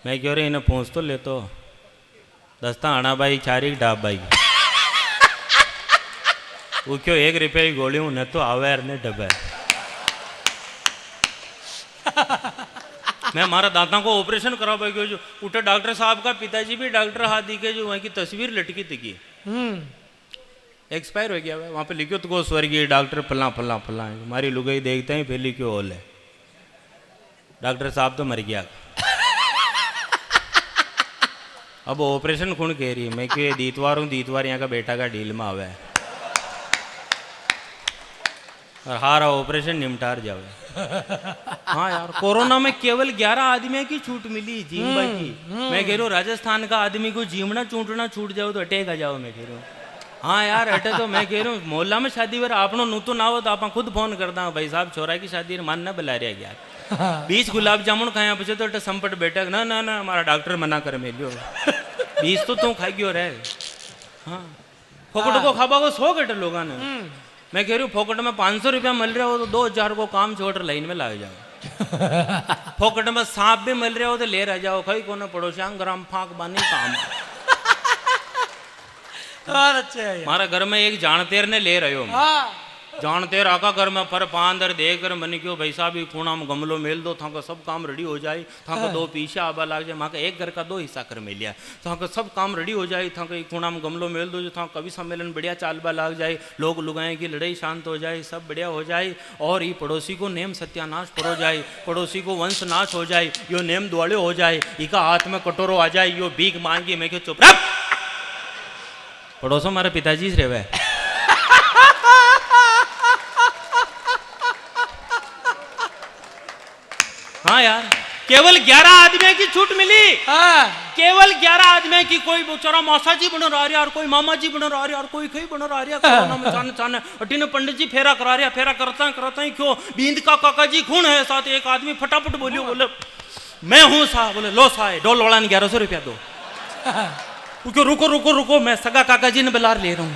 A: मैं क्यों रे इन्हें पहुँच तो ले तो 10 आना भाई 4 डाब भाई वो क्यों 1 रुपये की गोली उन्हें तो आवेर ने डबे। मैं हमारा दांता को ऑपरेशन करा पाई जो उठे डॉक्टर साहब का पिताजी भी डॉक्टर हाथ दिखे, जो वहीं की तस्वीर लटकी थी एक्सपायर हो गया। वहाँ पे लिखो तो स्वर्गीय डॉक्टर फला फला फला, हमारी लुगाई देखते ही पहले क्यों होल है, डॉक्टर साहब तो मर गया। अब ऑपरेशन खून कह रही है, मैं क्यों दीतवार हूँ, दीतवार यहाँ का बेटा का डील में आवे और हारा ऑपरेशन निमटार जावे। हाँ यार, कोरोना में केवल 11 आदमियों की छूट मिली जीवन की। मैं कह रहा हूँ राजस्थान का आदमी को जीवना चूंटना छूट जाओ तो अटैक आ जाओ। मैं कह रहा हूँ हाँ यार अटे तो मैं कह रहा हूँ मोहल्ला में शादी वर आपनो नू तो ना हो तो आप खुद फोन कर दा भाई साहब छोरा की शादी मानना बुला रहा यार 20 गुलाब जामुन खाया पूछे तो संपट बैठक ना ना ना हमारा डॉक्टर मना कर मेलियो 20 तो तू खाई गयो रे। हाँ फोकट को खाबा को 100 कटे लोगों ने। मैं कह रही हूँ फोकट में 500 रुपया मिल रहा हो तो 2000 को काम छोड़ लाइन में लग जाओ। फोकट में सांप भी मिल रहा हो तो ले रह जाओ, खई कोने पड़ोसिया ग्राम फाक बानी काम।
B: अच्छा है
A: हमारा घर में एक जानतेर ने ले रहे हो, जानतेर आका घर में पर पांदर देख कर मन क्यों भाई साहब खूणा में गमलो मेल दो था सब काम रेडी हो जाए, था को 2 पीछे आबा लाग जाए। माँ एक घर का 2 हिस्सा कर मिलिया, था को सब काम रेडी हो जाए, था को खूणा में गमलो मेल दो जो था कवि सम्मेलन बढ़िया चालबा लाग जाए, लोग लुगाएं की लड़ाई शांत हो जाए, सब बढ़िया हो जाए और ये पड़ोसी को नेम सत्यानाश करो जाए, पड़ोसी को वंश नाश हो जाए, यो नेम दुआले हो जाए, इका हाथ में कटोरो आ जाए, यो भीख मांगी। मैं क्यों चुप रह, पड़ोसों हमारे पिताजी से रहे। हाँ यार केवल 11 आदमी की छूट मिली। केवल 11 आदमी की, कोई बेचारा मौसा जी बन रहा है, कोई मामा जी बन रहा है, कोई कहीं बन रहा है, कोरोना में चाने चाने अटीने पंडित जी फेरा करा रहा, फेरा करता ही क्यों बींद का काका जी खून है साथ। एक आदमी फटाफट बोलियो, बोले मैं हूँ सा, बोले लो सा डोल वाला ने 1100 रुपया दो। क्यों रुको रुको रुको, मैं सगा काका जी ने बिलार ले रहा हूँ,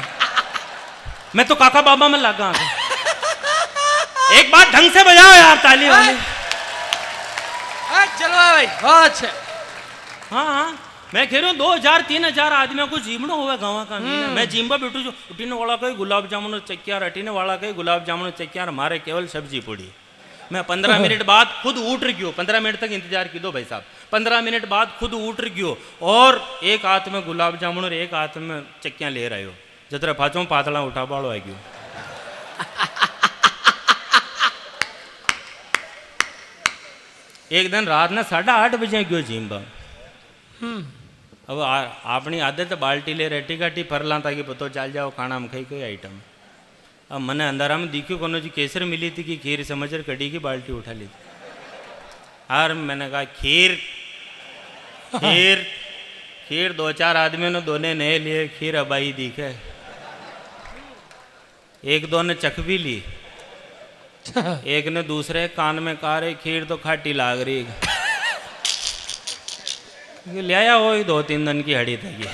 A: मैं तो काका बाबा में लगा। एक बात ढंग से बजाओ यार ताली वाली।
B: चलो भाई बहुत अच्छा।
A: हाँ हाँ मैं कह रहा हूँ 2000-3000 आदमियों को जीवना हुआ गाँव का मीना। मैं जिम्बा बैठू जो उठीने वाला कहीं गुलाब जामुन चक्कियार, अटीने वाला कहीं गुलाब जामुन चक्कियार, हमारे केवल सब्जी पूड़ी। मैं 15 मिनट बाद खुद उठ गयो, 15 मिनट तक इंतजार की दो भाई साहब, 15 मिनट बाद खुद उठ गयो और एक हाथ में गुलाब जामुन और एक हाथ में चक्कियाँ ले रहे हो, जतरे पाचों पातला उठा बाड़ो आ गयो। एक दिन रात ने 8:30 बजे गयो जिम्बा। अब अपनी आदत बाल्टी ले रेटी काटी फरला ताकि पतो चल जाओ खाना में खाई कोई आइटम। अब मैंने अंधारा में दिखी कोनो जी केसर मिली थी कि खीर समझ कर कड़ी की बाल्टी उठा ली थी। और मैंने कहा खीर खीर खीर 2-4 आदमियों ने दोने नए लिए, खीर अबाई दिखे, 1-2 ने चख भी ली, एक ने दूसरे कान में कहा रे खीर तो खाटी लाग रही। ले आया वो 2-3 दिन की हड़ी थी।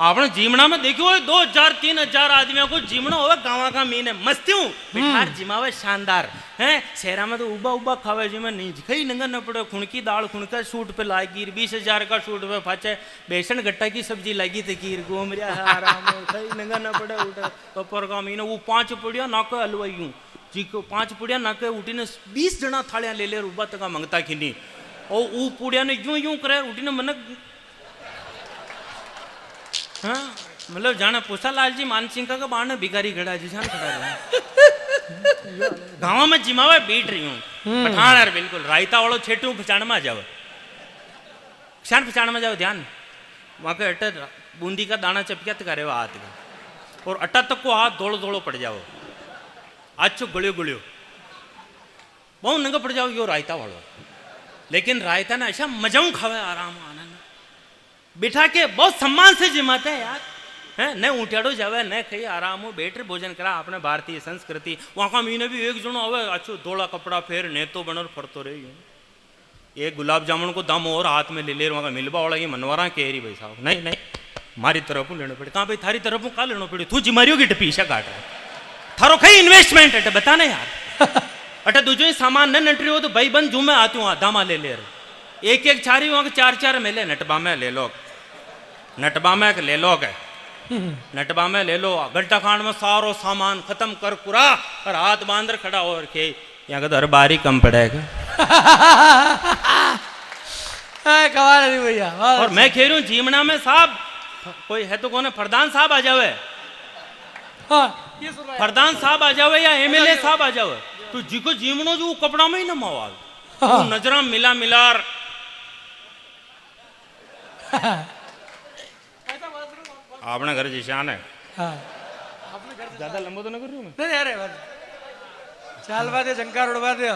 A: आपने जीवना में देखो 2000-3000 आदमियों को जीवना होगा गाँव का मीन है मस्ती हूँ बिहार जिमावे शानदार हैं। शहरा में तो उबा उबा खावे जी में नहीं कहीं नंगा न पड़े, खुणकी दाल खुणका सूट पे लागी, 20,000 का सूट पे फाचे, बेसन गट्टा की सब्जी लगी थी, खीर घूम रहा है आराम कहीं नंगा न पड़े उठे। पपर का मीन वो 5 पड़िया ना कोई हलवाई हूँ जी को 5 पुड़िया नाके उठी ने 20 जना थालियां ले ले उबा तक मंगता खिनी और ऊ पुड़िया ने यूं यूं करे उठी ने मनक हाँ मतलब जाना पूछा लाल जी मान सिंह का बाण भिखारी खड़ा जी जान खड़ा रहा गाँव में जिमावे बीट रही हूँ पठान यार बिल्कुल रायता वालों छेटू पचाण में जाओ क्षण पचाण में जाओ ध्यान वहाँ के अट्टा बूंदी का दाना चपकिया तो करे हाथ का और अट्टा तक को हाथ दौड़ो दौड़ो पड़ जाओ अच्छो गुलियो गुलियो बहुत नंगा पड़ जाओ यो रायता वालो लेकिन रायता ना ऐसा मजाऊ खावे आराम आनंद बिठा के बहुत सम्मान से जिमाते हैं यार है न ऊँटाड़ो जावे न कहीं आराम हो बैठ भोजन करा अपने भारतीय संस्कृति वहाँ का मीने भी एक जनो आवे अच्छो धोला कपड़ा फेर नेतो बनर फरतो रही एक गुलाब जामुन को दम और हाथ में ले ले वहाँ का मिलवा वाला ये मनवारा कह रही भाई साहब नहीं नहीं मारी तरफ लेना पड़े कहाँ भाई थारी तरफ का लेना पड़े तू जिमारियों की टपीशा काट रहा थारो कहीं इन्वेस्टमेंट अटे बताना यार अटे दूजो ही सामान न नटरी हो तो भाई बंद जू मैं आती हूँ दामा ले ले एक एक छारी वहाँ के 4 मिले नटबा में ले लो नटबा में ले लो गए नटबा में ले लो घंटा खांड में सारो सामान खत्म कर कुरा और हाथ बांधर खड़ा हो रखे यहाँ का तो हर बारी कम पड़ेगा
B: कमाल नहीं भैया
A: और मैं कह रही हूँ जीमना में साहब कोई है तो कौन है फरदान साहब आ जावे
B: हाँ ये सुन रहा है
A: फरदान साहब आ जावे या एमएलए साहब आ जावे तो जी को जीमनो जो कपड़ा में ही ना मावाल
B: हाँ।
A: नजरा मिला मिलार आपने घर जिशान है
B: हाँ
A: ज्यादा लंबा तो ना कर रही हूँ मैं
B: नहीं अरे बस चाल बादे शंकर उड़वा दे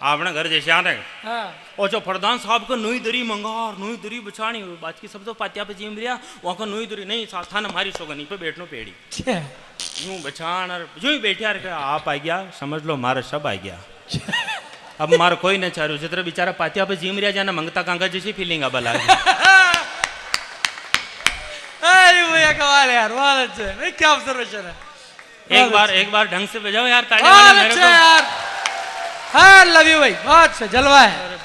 A: आपने घर जिशान है
B: हाँ
A: और जो फरदान साहब को नई दरी मंगार नई दरी बचानी बात की सब तो पात्या पे जीम रिया वहाँ को नई दरी नहीं साथ था हमारी शोगनी पे बैठनो पेड़ी यूं बचान और यूं ही बैठे यार आप आ गया समझ लो मारा सब आ गया अब मारा कोई नहीं चाह रहा जितना बेचारा पात्या पे जीम रिया जाना मंगता कांगा जैसी फीलिंग अब लगा
B: अरे भैया कमाल है यार बहुत अच्छे नहीं क्या ऑब्जर्वेशन है
A: एक बार ढंग से बजाओ यार ताली वाले मेरे
B: अच्छा
A: को
B: यार हाँ लव यू भाई बहुत अच्छा जलवा है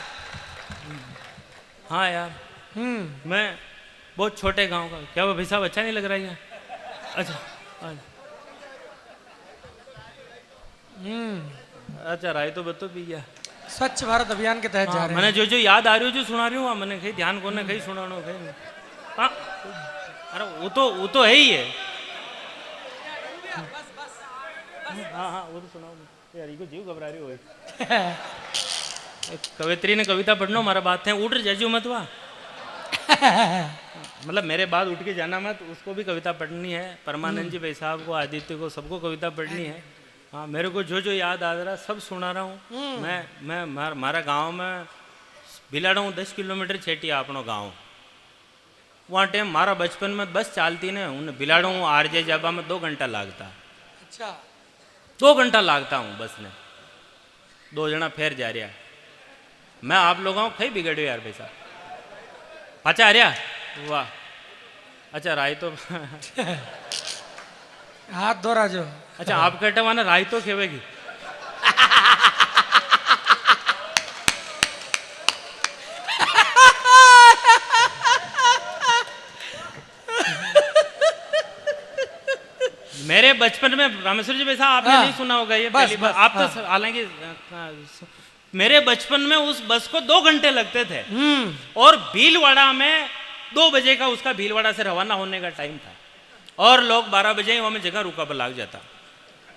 A: हाँ यार मैं बहुत छोटे गांव का क्या वो भाई साहब अच्छा नहीं लग रहा है अच्छा अच्छा राय तो बतो पी गया
B: स्वच्छ भारत अभियान के तहत जा रहे हैं
A: मैंने जो याद आ रही हो जो सुना रही हूँ मैंने कहीं ध्यान को कहीं सुनानो कहीं हाँ अरे वो तो है ही है हाँ हाँ वो तो सुनाओ यार को जीव घबरा रही हो कवित्री ने कविता पढ़नो हमारा बात है उठ जाजू मत वाह मतलब मेरे बाद उठ के जाना मत उसको भी कविता पढ़नी है परमानंद जी भाई साहब को आदित्य को सबको कविता पढ़नी है हाँ मेरे को जो याद आ रहा सब सुना रहा हूँ मैं हमारा गांव में बिलाड़ा हूँ 10 किलोमीटर छेटी अपनो गांव वहाँ टाइम मारा बचपन में बस चालती ने उन्हें बिलाड़ा हूँ आरजे जाबा में 2 घंटा लागता
B: अच्छा
A: 2 घंटा लागता हूँ बस ने 2 जना फेर जा रहा मैं आप लोगों को कहीं बिगड़ो यार भाई साहब पाचा आ रहा वाह अच्छा राय तो
B: हाथ धोरा जो
A: अच्छा आप कहते माना राय तो खेवेगी मेरे बचपन में रामेश्वर जी वैसा आपने
B: हाँ,
A: नहीं सुना होगा ये
B: बस,
A: पहली बार
B: बस,
A: आप
B: हाँ।
A: तो हालांकि मेरे बचपन में उस बस को 2 घंटे लगते थे और भीलवाड़ा में 2 बजे का उसका भीलवाड़ा से रवाना होने का टाइम था और लोग 12 बजे वहाँ में जगह रुका पर लग जाता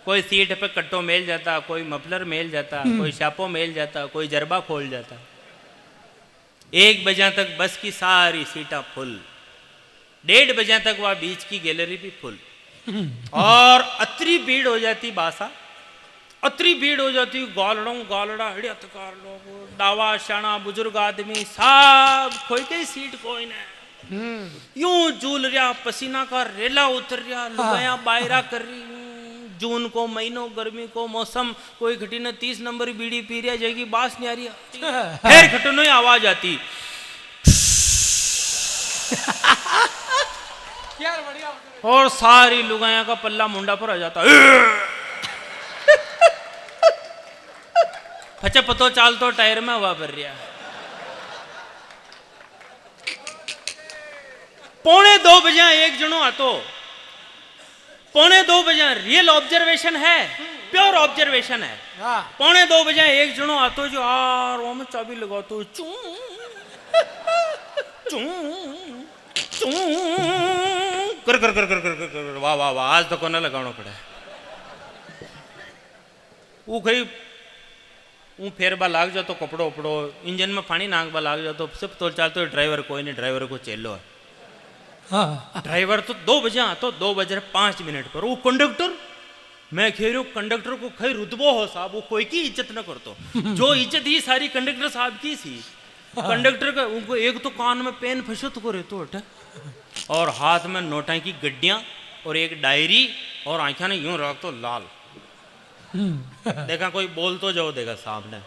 A: कोई सीट पे कट्टो मेल जाता कोई मफलर मेल जाता कोई शापो मेल जाता कोई जरबा खोल जाता 1 बजे तक बस की सारी सीटा फुल 1:30 बजे तक वह बीच की गैलरी भी फुल और अतरी भीड़ हो जाती बासा अतरी भीड़ हो जाती गालड़ा हिड़ियतकार लोग डावा शाना बुजुर्ग आदमी सब कोई कई सीट कोई नहीं यूं झूल रहा पसीना का रेला उतर रहा लुगाया बायरा कर रही जून को महीनों गर्मी को मौसम कोई घटी ने 30 नंबर बीड़ी पी रहा जाएगी बास नहीं आ रही फिर घटनो ही आवाज आती
B: यार बढ़िया
A: और सारी लुगाया का पल्ला मुंडा पर आ जाता अच्छा पतो चाल तो टायर में हवा भर रहा 1:45 बजे एक जनो आतो 1:45 बजे रियल ऑब्जर्वेशन है प्योर ऑब्जर्वेशन है।
B: हाँ
A: 1:45 एक जनो आतो जो यार वो में चाबी लगातो चू चू चू कर कर कर कर कर कर कर वाह वाह वाह आज तो कोना लगाना पड़े वो कहीं वो फेरबा लाग जातो कपड़ो उपड़ो इंजन में पानी नाकबा लाग जातो सब तो चालतो ड्राइवर कोई नहीं ड्राइवर को चेलो है
B: हाँ
A: ड्राइवर तो 2 बजे आतो 2:05 पर वो कंडक्टर मैं कह रही हूँ कंडक्टर को खैर रुतबो हो साहब वो कोई की इज्जत न करतो जो इज्जत ही सारी कंडक्टर साहब की सी कंडक्टर का उनको एक तो कान में पेन फंसो तो करे तो हटा और हाथ में नोटा की गड्डियां और एक डायरी और आंखें ने यूं रख तो लाल देखा कोई बोल तो जाओ देखा सामने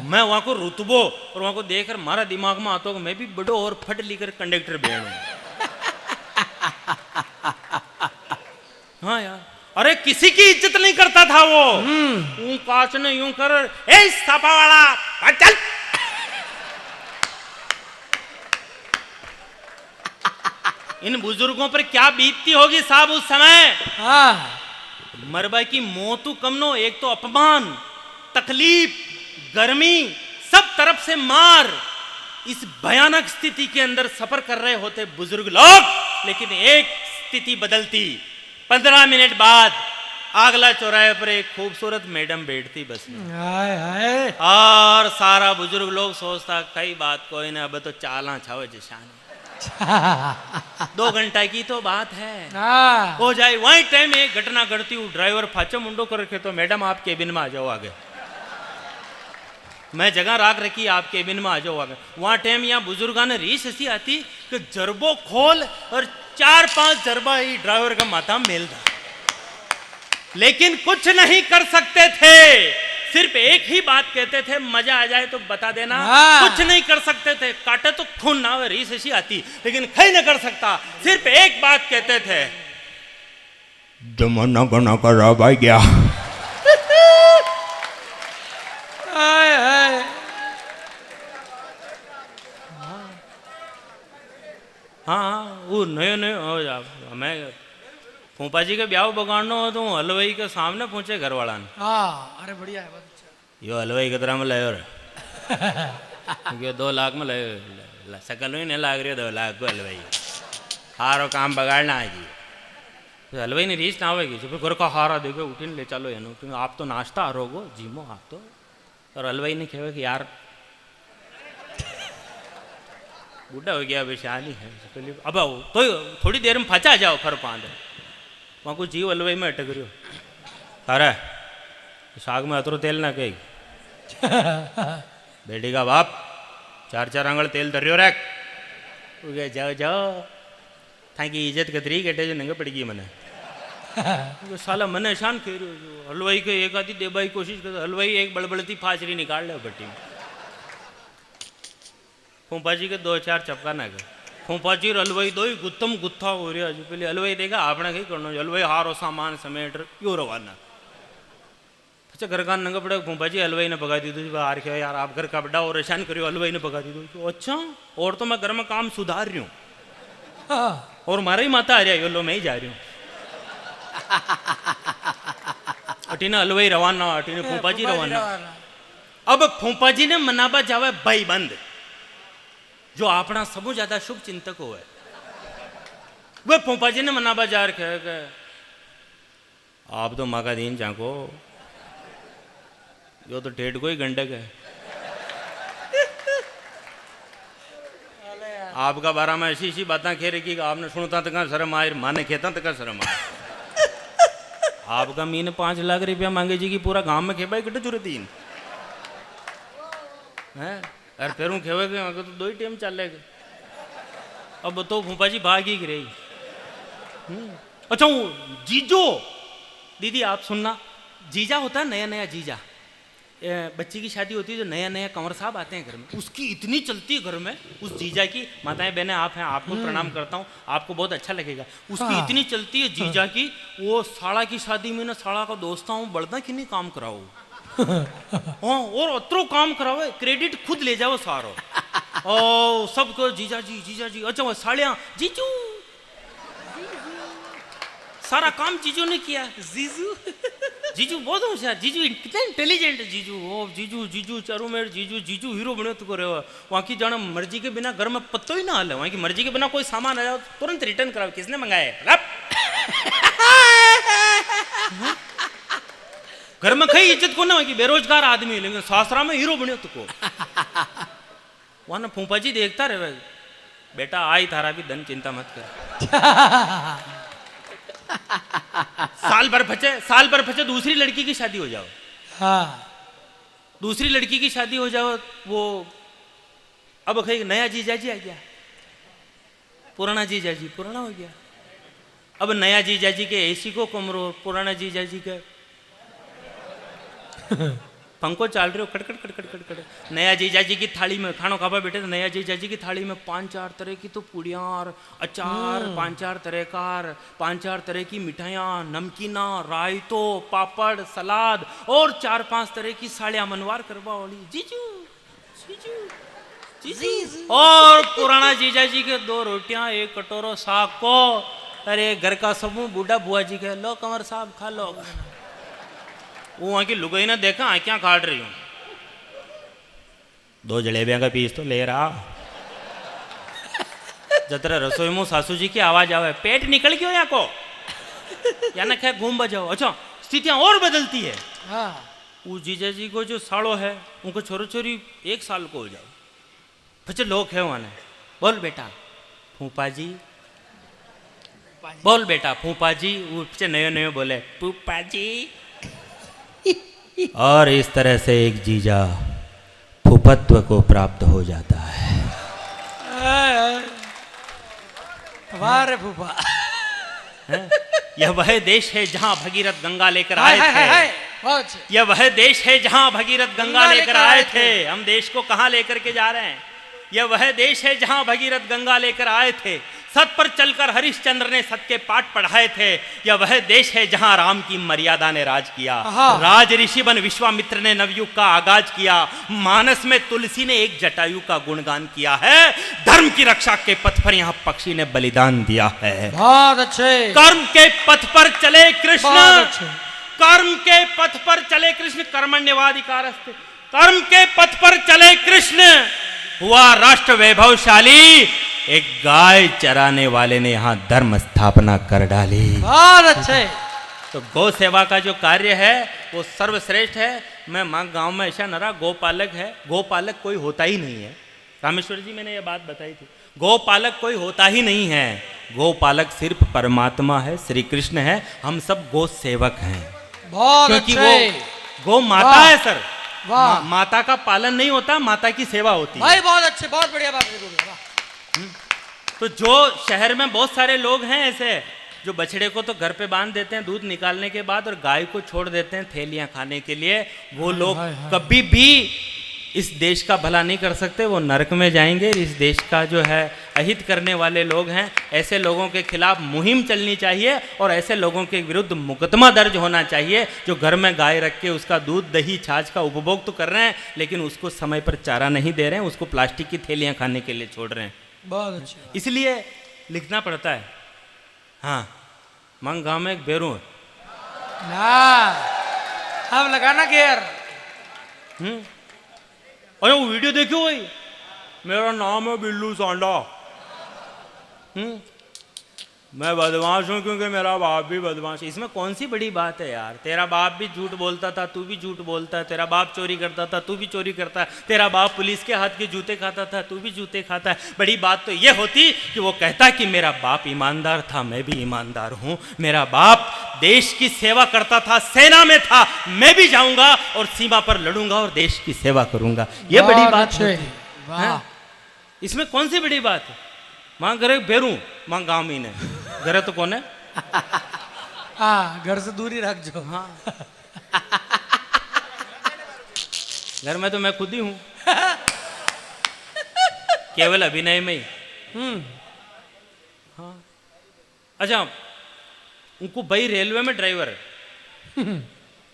A: मैं वहां को रुतबो और वहां को देखकर मारा दिमाग में आता मैं भी बड़ो और फट लेकर कंडक्टर बैठूं हाँ यार अरे किसी की इज्जत नहीं करता था वो कांच ने यूं कर ए सापा वाला चल इन बुजुर्गों पर क्या बीतती होगी साहब उस समय
B: हाँ
A: मरबा की मौतू कमनो एक तो अपमान तकलीफ गर्मी सब तरफ से मार इस भयानक स्थिति के अंदर सफर कर रहे होते बुजुर्ग लोग लेकिन एक स्थिति बदलती 15 मिनट बाद अगला चौराहे पर एक खूबसूरत मैडम बैठती बस में
B: हाय हाय
A: और सारा बुजुर्ग लोग सोचता कई बात कोई ना अब तो चाला छावे जशान 2 घंटा की तो बात है
B: हाँ
A: हो जाए वही टाइम एक घटना घटती हूँ ड्राइवर फाचो मुंडो कर रखे तो मैडम आप केबिन में आ जाओ आगे मैं जगह राख रखी आप केबिन में आ जाओ आगे वहां टाइम यहाँ बुजुर्गा ने रीस ऐसी आती कि जरबो खोल और 4-5 जरबा ही ड्राइवर का माथा मेल था लेकिन कुछ नहीं कर सकते थे सिर्फ एक ही बात कहते थे मजा आ जाए तो बता देना कुछ नहीं कर सकते थे काटे तो खून ना हो रीस ऐसी आती लेकिन कहीं नहीं कर सकता सिर्फ एक बात कहते थे जमाना गना करा भाई गया
B: हाय हाय
A: हाँ वो नयो नयो मैं फूफा जी के ब्याह बगाड़ना हो तो हलवाई के सामने पहुंचे घर वाला ने
B: हाँ अरे बढ़िया है बहुत अच्छा
A: यो हलवाई कितना में लायो रे 2 लाख में लायो सकल ही नहीं लाग रही 2 लाख को हलवाई हारो काम बगाड़ना है जी तो हलवाई ने रीच ना आवेगी जो घर का हारा देखो उठीने ले चलो एनो क्योंकि आप तो नाश्ता हारोगो जीमो आप तो और हलवाई ने कहे कि यार बूढ़ा हो गया बेशानी है अब आओ तो थोड़ी देर में फंचा जाओ फर पांद वहाँ को जीव हलवाई में अटक रही अरे साग में अतरो तेल ना कही बेटी का बाप 4-4 आंगल तेल धरियो रख जाओ जाओ थाकी इज्जत कतरी केटे जो नंगे पड़गी मने साला मने शान कह रही हलवाई के एक आधी देबाई कोशिश कर हलवाई एक बड़बड़ती फाचरी निकाल ले भट्टी में फूफा जी के 2-4 चपका ना गए फूफा जी हलवाई दो ही गुत्तम गुत्था हो रहा है पहले हलवाई देखा आपने कहीं करना हलवाई हारो सामान समेट यो रवाना अच्छा घर का नंगा पड़े फूफा जी हलवाई ने भगा दी दो हार के यार आप घर का बड़ा और रेशान करियो हलवाई ने भगा दी दो अच्छा और तो मैं घर में काम सुधार रही हूँ और मारा ही माता आ रहा है लो मैं ही जा रही हूँ अटीने हलवाई रवाना अटीने फूफा जी रवाना अब फूफा जी ने मनाबा जावे भाई बंद जो अपना सबू ज्यादा शुभ चिंतक हो है वह फूफा जी ने मनाबा जा रखे आप तो माँ का दीन झांको यो तो टेढ़ को ही गंडक है आपका बारा में ऐसी ऐसी बातें खे रखी कि आपने सुनता तक शर्म आए माने खेता तक शर्म आए आपका मीन 5 लाख रुपया मांगे जी की पूरा गांव में खेपाई कटे चुरे 3 है अरे फिर हूँ खेवे गए तो 2 ही टाइम चलेगा अब तो फूफा जी भाग ही रही अच्छा जीजो दीदी आप सुनना जीजा होता है नया नया जीजा बच्ची की शादी होती है जो नया नया कंवर साहब आते हैं घर में उसकी इतनी चलती है घर में उस जीजा की माताएं बहनें आप हैं आपको प्रणाम करता हूँ आपको बहुत अच्छा लगेगा उसकी इतनी चलती है जीजा की वो साड़ा की शादी में ना साड़ा का दोस्ता हूँ बढ़ता कि नहीं काम कराओ हाँ और अतरो काम कराओ क्रेडिट खुद ले जाओ सारो ओ सबको जीजा जी अच्छा वो साड़ियाँ जीजू सारा काम जीजू ने किया जीजू जीजू बहुत होशियार, जीजू कितना इंटेलिजेंट है जीजू। ओ जीजू जीजू चारों में जीजू जीजू हीरो बने तो करे। वहाँ की जाना मर्जी के बिना घर में पत्तो ही ना हाले। वहाँ की मर्जी के बिना कोई सामान आ जाओ तुरंत रिटर्न कराओ, किसने मंगाया है रप। घर में कई इज्जत को ना, वहाँ की बेरोजगार आदमी, लेकिन सासरा में हीरो बने तो को। वहाँ ना फूफा जी देखता रहे, बेटा आई थारा भी धन, चिंता मत कर। साल भर बचे दूसरी लड़की की शादी हो जाओ।
B: हाँ
A: दूसरी लड़की की शादी हो जाओ, वो अब कहीं नया जीजाजी आ गया, पुराना जीजाजी पुराना हो गया। अब नया जीजाजी के एसी को कमरो, पुराना जीजाजी के पंखो चाल रहे हो कटकट कटकट कटकट। नया जीजाजी की थाली में खाना खावा बैठे तो नया जीजाजी की थाली में 5-4 तरह की तो पूड़ियाँ और अचार, 5-4 तरह का, 5-4 तरह की मिठाइयाँ, नमकीना, रायतो, पापड़, सलाद और 4-5 तरह की साड़ियाँ मनवार करवा वाली। जीजू जीजू जीजू। और पुराना जीजाजी के 2 रोटियाँ, 1 कटोरो साग को। अरे घर का समूह बूढ़ा बुआ जी के, लो कंवर साहब खा लो। वो वहां की लुगाई ने देखा आँखें काट रही हूं, 2 जलेबियां का पीस तो ले रहा। जतरा रसोई में सासू जी की आवाज आवे, पेट निकल गयो यहाँ को, या ना क्या घूम बजाओ। अच्छा स्थितियां और बदलती है।
B: हाँ
A: वो जीजा जी को जो साड़ो है उनको छोरो छोरी 1 साल को हो जाओ, बच्चे लोग है वहां। बोल बेटा फूफा जी, बोल बेटा फूफा जी। वो बच्चे नए नए बोले फूफा जी। और इस तरह से एक जीजा फूफत्व को प्राप्त हो जाता है।
B: वाह रे फूफा।
A: यह वह देश है जहां भगीरथ गंगा लेकर आए थे। यह वह देश है जहां भगीरथ गंगा लेकर आए थे। हम देश को कहां लेकर के जा रहे हैं? यह वह देश है जहां भगीरथ गंगा लेकर आए थे। सत पर चलकर हरिश्चंद्र ने सत के पाठ पढ़ाए थे। यह वह देश है जहां राम की मर्यादा ने राज किया। राज ऋषि बन विश्वामित्र ने नवयुग का आगाज किया। मानस में तुलसी ने एक जटायु का गुणगान किया है। धर्म की रक्षा के पथ पर यहाँ पक्षी ने बलिदान दिया है।
B: बहुत अच्छे।
A: कर्म के पथ पर चले कृष्ण, कर्म के पथ पर चले कृष्ण, कर्मण्यवाधिकारस्ते। कर्म के पथ पर चले कृष्ण, हुआ राष्ट्र वैभवशाली। एक गाय चराने वाले ने यहाँ धर्म स्थापना कर डाली।
B: बहुत अच्छे।
A: तो गौ सेवा का जो कार्य है वो सर्वश्रेष्ठ है। मैं माँ गांव में ऐसा नरा गोपालक है, गोपालक कोई होता ही नहीं है। रामेश्वर जी मैंने ये बात बताई थी, गोपालक कोई होता ही नहीं है। गोपालक सिर्फ परमात्मा है, श्री कृष्ण है। हम सब गो सेवक हैं।
B: बहुत
A: क्योंकि
B: अच्छे।
A: वो गो माता है सर।
B: वाह।
A: माता का पालन नहीं होता, माता की सेवा होती है।
B: भाई बहुत अच्छे, बहुत बढ़िया बात है।
A: तो जो शहर में बहुत सारे लोग हैं ऐसे जो बछड़े को तो घर पे बांध देते हैं दूध निकालने के बाद, और गाय को छोड़ देते हैं थैलियां खाने के लिए, वो लोग कभी भी इस देश का भला नहीं कर सकते। वो नरक में जाएंगे। इस देश का जो है अहित करने वाले लोग हैं, ऐसे लोगों के खिलाफ मुहिम चलनी चाहिए और ऐसे लोगों के विरुद्ध मुकदमा दर्ज होना चाहिए जो घर में गाय रख के उसका दूध दही छाछ का उपभोग तो कर रहे हैं लेकिन उसको समय पर चारा नहीं दे रहे हैं, उसको प्लास्टिक की थैलियां खाने के लिए छोड़ रहे हैं।
B: बहुत अच्छे।
A: इसलिए लिखना पड़ता है। हाँ मंग गाँव में एक बेरू है
B: ना, अब लगाना गेयर।
A: अरे वो वीडियो देखियो भाई, मेरा नाम है बिल्लू सांडा। मैं बदमाश हूँ क्योंकि मेरा बाप भी बदमाश है। इसमें कौन सी बड़ी बात है यार? तेरा बाप भी झूठ बोलता था, तू भी झूठ बोलता है। तेरा बाप चोरी करता था, तू भी चोरी करता है। तेरा बाप पुलिस के हाथ के जूते खाता था, तू भी जूते खाता है। बड़ी बात तो ये होती कि वो कहता कि मेरा बाप ईमानदार था, मैं भी ईमानदार हूँ। मेरा बाप देश की सेवा करता था, सेना में था, मैं भी जाऊंगा और सीमा पर लड़ूंगा और देश की सेवा करूंगा। ये बड़ी बात है। इसमें कौन सी बड़ी बात है? माँ घरे बेरू, माँ गाँव में ने घरे तो कौन है?
B: हाँ घर से दूरी रख जो।
A: हाँ घर में तो मैं खुद ही हूँ, केवल अभिनय में ही। हाँ अच्छा, उनको भाई रेलवे में ड्राइवर है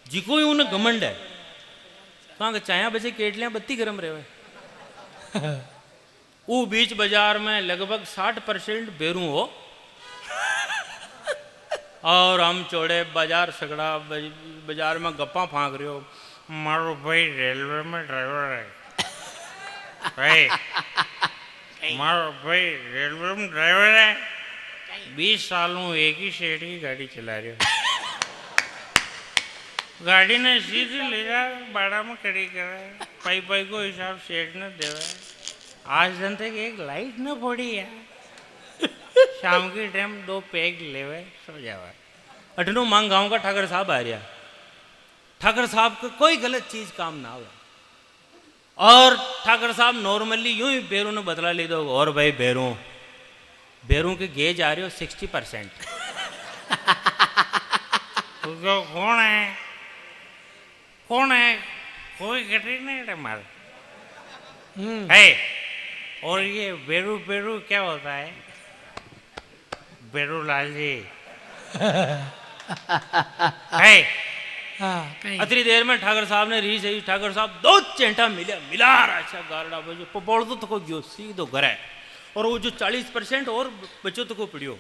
A: जी को ही उन्हें घमंड है। कहाँ के चाया बजे केटलियां बत्ती गरम रहे। वो बीच बाजार में लगभग 60% बेरू हो और हम चौड़े बाजार सगड़ा बाजार में गप्पा फांक रहे हो। मारो भाई रेलवे में ड्राइवर है भाई, मारो भाई रेलवे में ड्राइवर है, 20 सालों एक ही सेठ की गाड़ी चला रहे हो। गाड़ी ने सीधी ले जा बाड़ा में खड़ी करा, पाई पाई को हिसाब सेठ ने देवा। आज दिन तक एक लाइट न फोड़ी है, शाम के टाइम 2 पैग लेवे सो जावा। अठनू मांग गांव का ठाकर साहब आ रहा, ठाकर साहब को कोई गलत चीज काम ना हो, और ठाकर साहब नॉर्मली यूं ही बेरों ने बदला ले दो। और भाई बेरों के गेज आ रहे हो 60%। तो कौन है कोई घटी नहीं मार है। और ये बेरू क्या होता है? बेरू लाल जी है। अतरी देर में ठाकर साहब ने री सही, ठाकर साहब 2 चेंटा मिला अच्छा गारडा बजो पपड़ तो को गयो सीधो घर है। और वो जो 40% और बच्चों तो को पिड़ियो।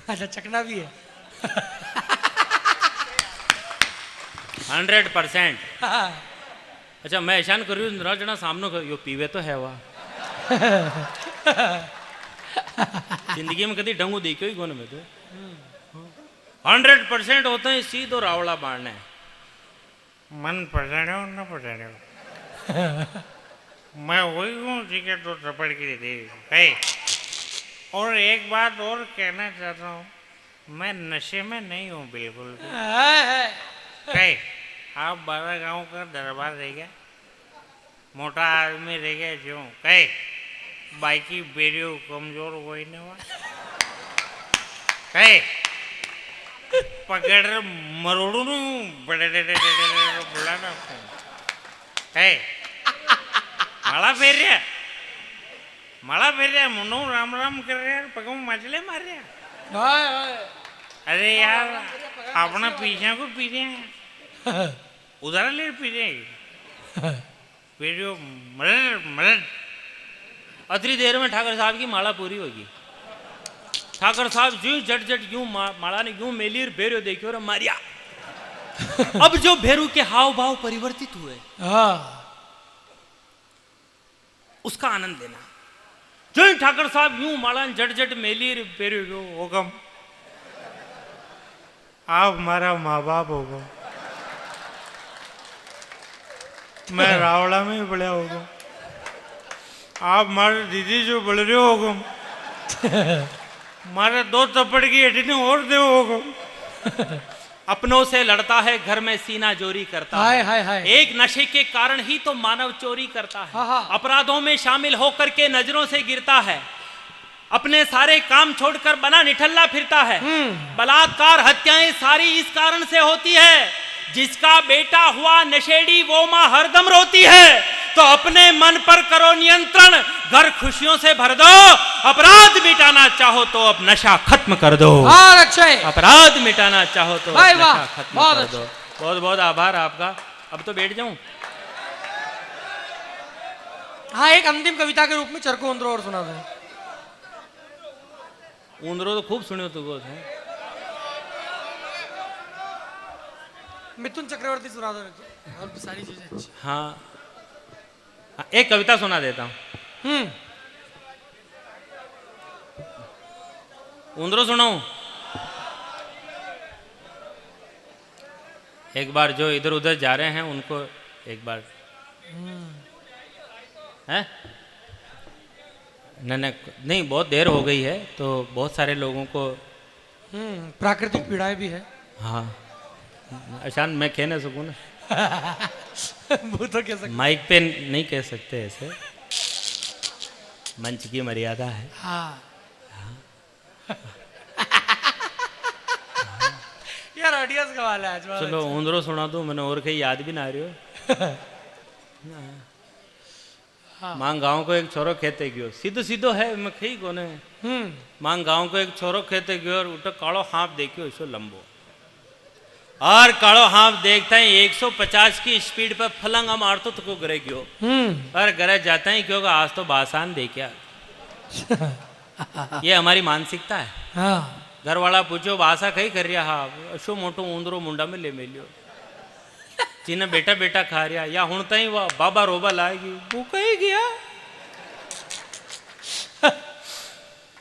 B: अच्छा चकना भी है।
A: 100%। अच्छा मैं ऐसा कर रही हूँ जना सामने यो पीवे तो है वाह। जिंदगी में कभी डंगू देखो ही कौन में तो 100% होते हैं सीधो रावड़ा बाढ़ने। मन पढ़ाने हो ना पढ़ाने हो, मैं वही हूँ जिके तो थप्पड़ की दे है। और एक बात और कहना चाहता हूँ, मैं नशे में नहीं हूँ बिल्कुल भी। आप 12 गांव का दरबार रह गया, मोटा आदमी रह गया जो कहे बाइकी बेरियो कमजोर वही ने हुआ कहे पकड़ मरोड़ू बड़े बोला ना है। माला फेर रहा मुन्नो राम राम कर रहे यार, पगों मचले मार रहा। अरे यार अपना पीछे को पी रहे हैं, उधर ले पी रहे हैं। फिर जो मरद अतरी देर में ठाकर साहब की माला पूरी होगी। ठाकर साहब यूं झट यूं माला ने यूं मेली बेरो देखियो और मारिया। अब जो भेरू के हाव भाव परिवर्तित हुए उसका आनंद लेना। जो ठाकर साहब यूं माला झट मेली बेरो होगम, आप हमारा माँ बाप होगा, मैं रावड़ा में बड़ा होगा, आप हमारे दीदी जो बड़ रहे होगा, मारे 2 थप्पड़ की हड्डी और दे होगा। अपनों से लड़ता है घर में सीना जोरी करता है। एक नशे के कारण ही तो मानव चोरी करता है, अपराधों में शामिल होकर के नजरों से गिरता है, अपने सारे काम छोड़कर बना निठल्ला फिरता है। बलात्कार हत्याएं सारी इस कारण से होती है, जिसका बेटा हुआ नशेड़ी वो माँ हरदम रोती है। तो अपने मन पर करो नियंत्रण, घर खुशियों से भर दो। अपराध मिटाना चाहो तो अब नशा खत्म कर दो।
B: अच्छा है।
A: अपराध मिटाना चाहो तो नशा खत्म
B: बहुत
A: कर दो। बहुत बहुत आभार आपका। अब तो बैठ जाऊं।
B: हाँ एक अंतिम कविता के रूप में चरको उंदरो और सुना दे।
A: उंदरो तो खूब सुनियो तू गोद है।
B: मिथुन चक्रवर्ती सुना दो और सारी चीजें अच्छी।
A: हाँ एक कविता सुना देता हूँ। उंदरो सुनाऊं। एक बार जो इधर उधर जा रहे हैं उनको एक बार है नहीं बहुत देर हो गई है तो बहुत सारे लोगों को
B: प्राकृतिक पीड़ाएं भी है।
A: हाँ अशान मैं कह ना सकूँ ना।
B: वो तो कह सकते
A: माइक पे नहीं कह सकते ऐसे, मंच की मर्यादा है।
B: हाँ। यार ऑडियंस का वाला है।
A: चलो उंदरो सुना दो मैंने और कहीं याद भी ना आ रही हो। हाँ। मां गांव को एक छोरो खेते गयो सीधो सीधो है मैं खई कोने। मां गांव को एक छोरो खेते गयो और उठो कालो हाथ देखियो इसो लंबो और काड़ो हाँ देखता है 150 की स्पीड पर फलंगा मारतो तो को गरे क्यों और गरे जाता है क्योंकि आज तो बासान दे क्या ये हमारी मानसिकता है।
B: हाँ
A: घर वाला पूछो भाषा कहीं कर रहा हाँ अशो मोटो ऊंदरो मुंडा में ले मिलियो जिन्हें बेटा बेटा खा रहा या हूं तई वह बाबा रोबा लाएगी भूखा ही गया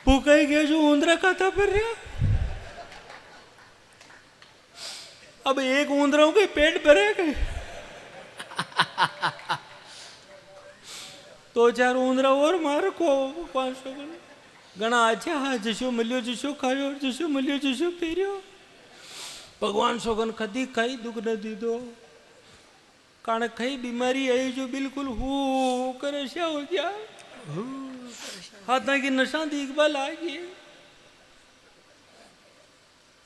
A: भूखा ही गया जो ऊंदरा खाता फिर रहा। अब एक ऊंदरों के पेट भरेगा दो चार ऊंदरा और मार को 500 गणा अच्छा हाँ जशो मिलियो जशो खायो जशो मिलियो जशो फेरियो भगवान सोगन कदी कई दुख न दी दो कारण कई बीमारी आई जो बिल्कुल हो करे क्या हो गया हाथा की नशा दीखभाल आ गई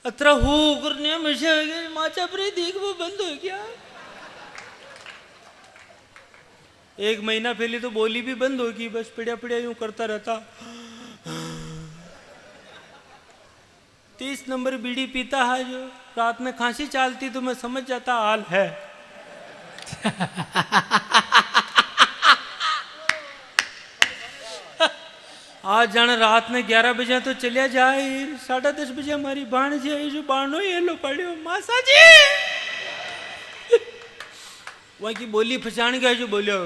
A: अतरा हो करने हमेशा माचा पर देख वो बंद हो गया। एक महीना पहले तो बोली भी बंद होगी बस पिड़िया पिड़िया यूं करता रहता 30 नंबर बीड़ी पीता है जो रात में खांसी चालती तो मैं समझ जाता हाल है। आज जाने रात में 11 बजे तो चलिया जाए 10:30 बजे हमारी बाण जी आई जो बाणो ये लो पड़ो मासा जी वहां की बोली फसाण गया जो बोलियो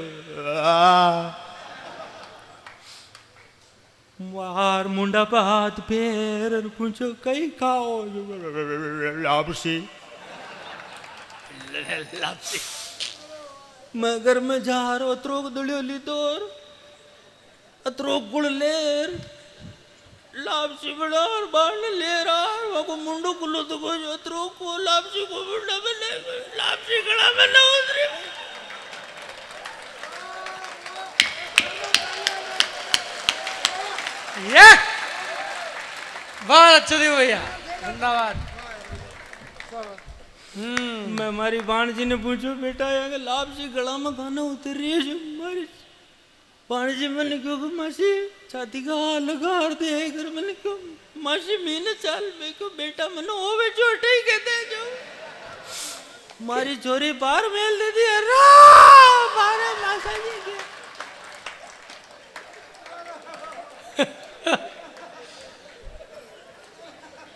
A: वार मुंडा पे हाथ पैर पूछो कई खाओ लापसी मगर मैं जा रहा अत्रोक दुलियो लीदोर अत्रोक गुड़ लेर लापसी बड़ा और बाण ले रहा वहां को मुंडो कुलो तो कोई अत्रोक को लापसी को मुंडा में ले लापसी खड़ा में ना उतरे
B: ये बहुत अच्छा दिया भैया धन्यवाद।
A: मैं हमारी बाण जी ने पूछो बेटा यहाँ लापसी गला में खाना उतर रही है हमारी बाण जी मैंने क्यों मासी छाती का हाल लगा दे कर मैंने क्यों मासी मीने चाल में क्यों बेटा मैंने होवे छोटे ही कहते जो हमारी छोरी बाहर मेल दे दी बाहर मासा जी के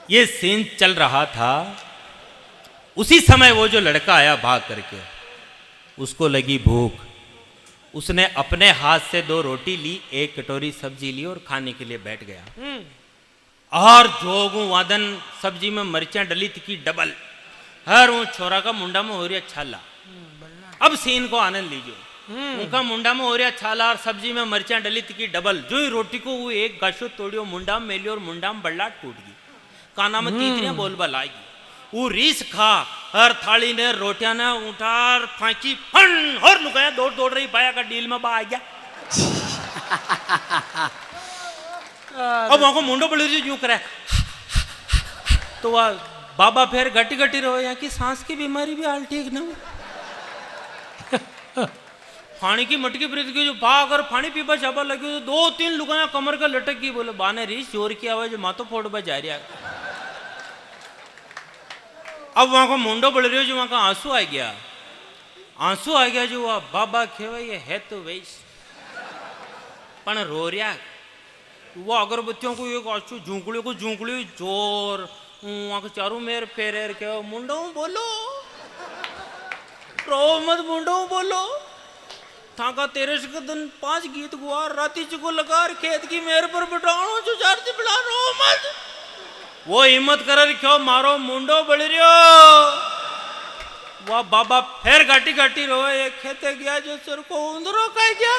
A: ये सीन चल रहा था उसी समय वो जो लड़का आया भाग करके उसको लगी भूख उसने अपने हाथ से 2 रोटी ली 1 कटोरी सब्जी ली और खाने के लिए बैठ गया और जोगू वादन सब्जी में मिर्चियां डली थी डबल हर वो छोरा का मुंडा में हो रहा छाला। अब सीन को आनंद लीजिए उनका मुंडा में हो रहा छाला और सब्जी में मिर्चियां डली थी डबल जो ही रोटी को वो एक गाशो तोड़ियो मुंडा में मेली और मुंडा में बल्ला टूट गई काना में तीतरियां बोलबल आएगी वो रीस खा हर थाली ने रोटियां ने उठार फांकी फन और लुकाया दौड़ दौड़ रही पाया का डील में बा आ गया। अब वहां को मुंडो बड़ी यूं करे तो वह बाबा फिर घटी घटी रहो यहाँ की सांस की बीमारी भी हाल ठीक ना पानी की मटकी प्रीत की जो भाग और पानी पीपा छापा लगी तो 2-3 लुगाया कमर का लटक गई बोले बाने रीस जोर की आवाज मातो फोड़ बा जा रहा। अब वहां को मुंडो बढ़ रही हो जो वहां का आंसू आ गया जो वह बाबा खेवा ये है तो वैस पण रो रहा वो अगरबत्तियों को एक आंसू झूंकड़ी जोर वहां को चारों मेर फेर के मुंडो बोलो रो मत मुंडो बोलो था का 13 के दिन 5 गीत गुआर राती चुको लगा खेत की मेर पर बिठाओ जो चार से बिला रो मत वो हिम्मत कर क्यों मारो मुंडो बड़ रियो वह बाबा फिर घाटी घाटी रो ये खेते गया जो सर को उंदरो कह गया।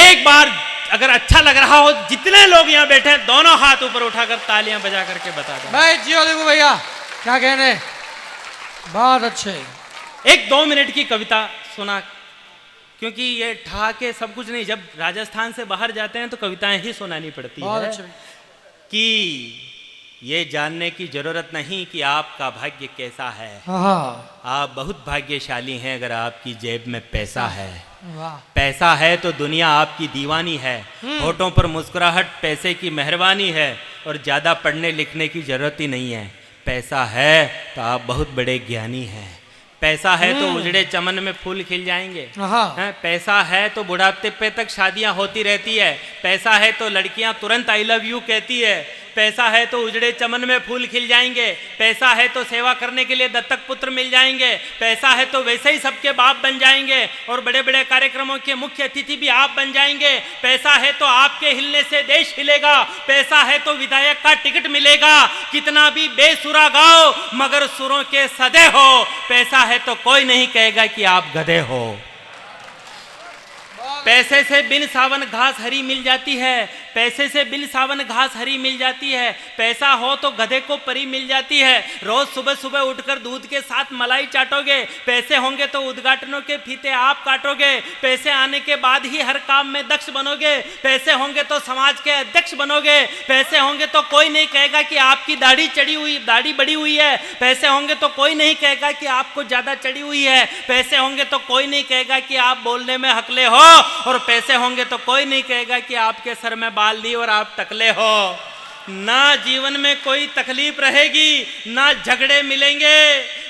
A: एक बार अगर अच्छा लग रहा हो जितने लोग यहाँ बैठे हैं दोनों हाथ ऊपर उठाकर तालियां बजा करके बता दो
B: भाई जियो देखो भैया क्या कहने बहुत अच्छे।
A: 1-2 मिनट की कविता सुना क्योंकि ये ठहाके सब कुछ नहीं जब राजस्थान से बाहर जाते हैं तो कविताएं ही सुनानी पड़ती है कि ये जानने की जरूरत नहीं कि आपका भाग्य कैसा है आप बहुत भाग्यशाली हैं अगर आपकी जेब में पैसा है पैसा है तो दुनिया आपकी दीवानी है होठों पर मुस्कुराहट पैसे की मेहरबानी है और ज़्यादा पढ़ने लिखने की ज़रूरत ही नहीं है। पैसा है तो आप बहुत बड़े ज्ञानी हैं। पैसा है तो उजड़े चमन में फूल खिल जाएंगे।
B: हाँ।
A: पैसा है तो बुढ़ापे पे तक शादियां होती रहती है। पैसा है तो लड़कियां तुरंत आई लव यू कहती है। पैसा है तो उजड़े चमन में फूल खिल जाएंगे। पैसा है तो सेवा करने के लिए दत्तक पुत्र मिल जाएंगे। पैसा है तो वैसे ही सबके बाप बन जाएंगे और बड़े बड़े कार्यक्रमों के मुख्य अतिथि भी आप बन जाएंगे। पैसा है तो आपके हिलने से देश हिलेगा। पैसा है तो विधायक का टिकट मिलेगा। कितना भी बेसुरा गाओ मगर सुरों के सदे हो। पैसा है तो कोई नहीं कहेगा कि आप गधे हो। पैसे से बिन सावन घास हरी मिल जाती है। पैसे से बिन सावन घास हरी मिल जाती है। पैसा हो तो गधे को परी मिल जाती है। रोज सुबह सुबह उठकर दूध के साथ मलाई चाटोगे। पैसे होंगे तो उद्घाटनों के फीते आप काटोगे। पैसे आने के बाद ही हर काम में दक्ष बनोगे। पैसे होंगे तो समाज के अध्यक्ष बनोगे। पैसे होंगे तो कोई नहीं कहेगा कि आपकी दाढ़ी बड़ी हुई है। पैसे होंगे तो कोई नहीं कहेगा कि आपको ज्यादा चढ़ी हुई है। पैसे होंगे तो कोई नहीं कहेगा कि आप बोलने में हकले हो। और पैसे होंगे तो कोई नहीं कहेगा कि आपके सर में बाल दी और आप टकले हो। ना जीवन में कोई तकलीफ रहेगी ना झगड़े मिलेंगे।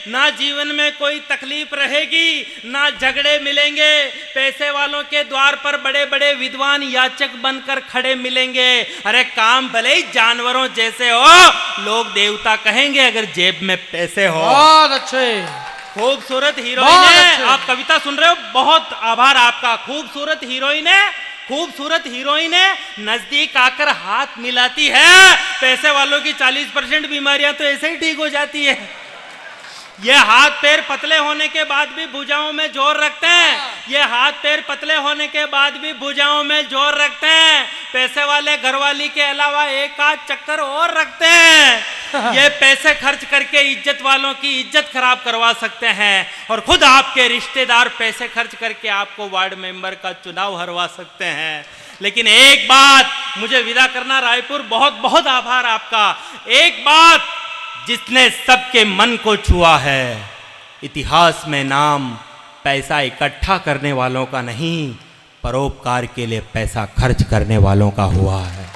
A: ना जीवन में कोई तकलीफ रहेगी ना झगड़े मिलेंगे। पैसे वालों के द्वार पर बड़े बड़े विद्वान याचक बनकर खड़े मिलेंगे। अरे काम भले ही जानवरों जैसे हो, लोग देवता कहेंगे अगर जेब में पैसे हो।
B: बहुत अच्छे।
A: खूबसूरत हीरोइन है। आप कविता सुन रहे हो, बहुत आभार आपका। खूबसूरत हीरोइन है नजदीक आकर हाथ मिलाती है। पैसे वालों की 40% बीमारियां तो ऐसे ही ठीक हो जाती है। ये हाथ पैर पतले होने के बाद भी भुजाओं में जोर रखते हैं। ये हाथ पैर पतले होने के बाद भी भुजाओं में जोर रखते हैं। पैसे वाले घरवाली के अलावा एक आध चक्कर और रखते हैं। ये पैसे खर्च करके इज्जत वालों की इज्जत खराब करवा सकते हैं और खुद आपके रिश्तेदार पैसे खर्च करके आपको वार्ड मेंबर का चुनाव हरवा सकते हैं। लेकिन एक बात, मुझे विदा करना रायपुर, बहुत बहुत आभार आपका। एक बात जिसने सबके मन को छुआ है, इतिहास में नाम पैसा इकट्ठा करने वालों का नहीं, परोपकार के लिए पैसा खर्च करने वालों का हुआ है।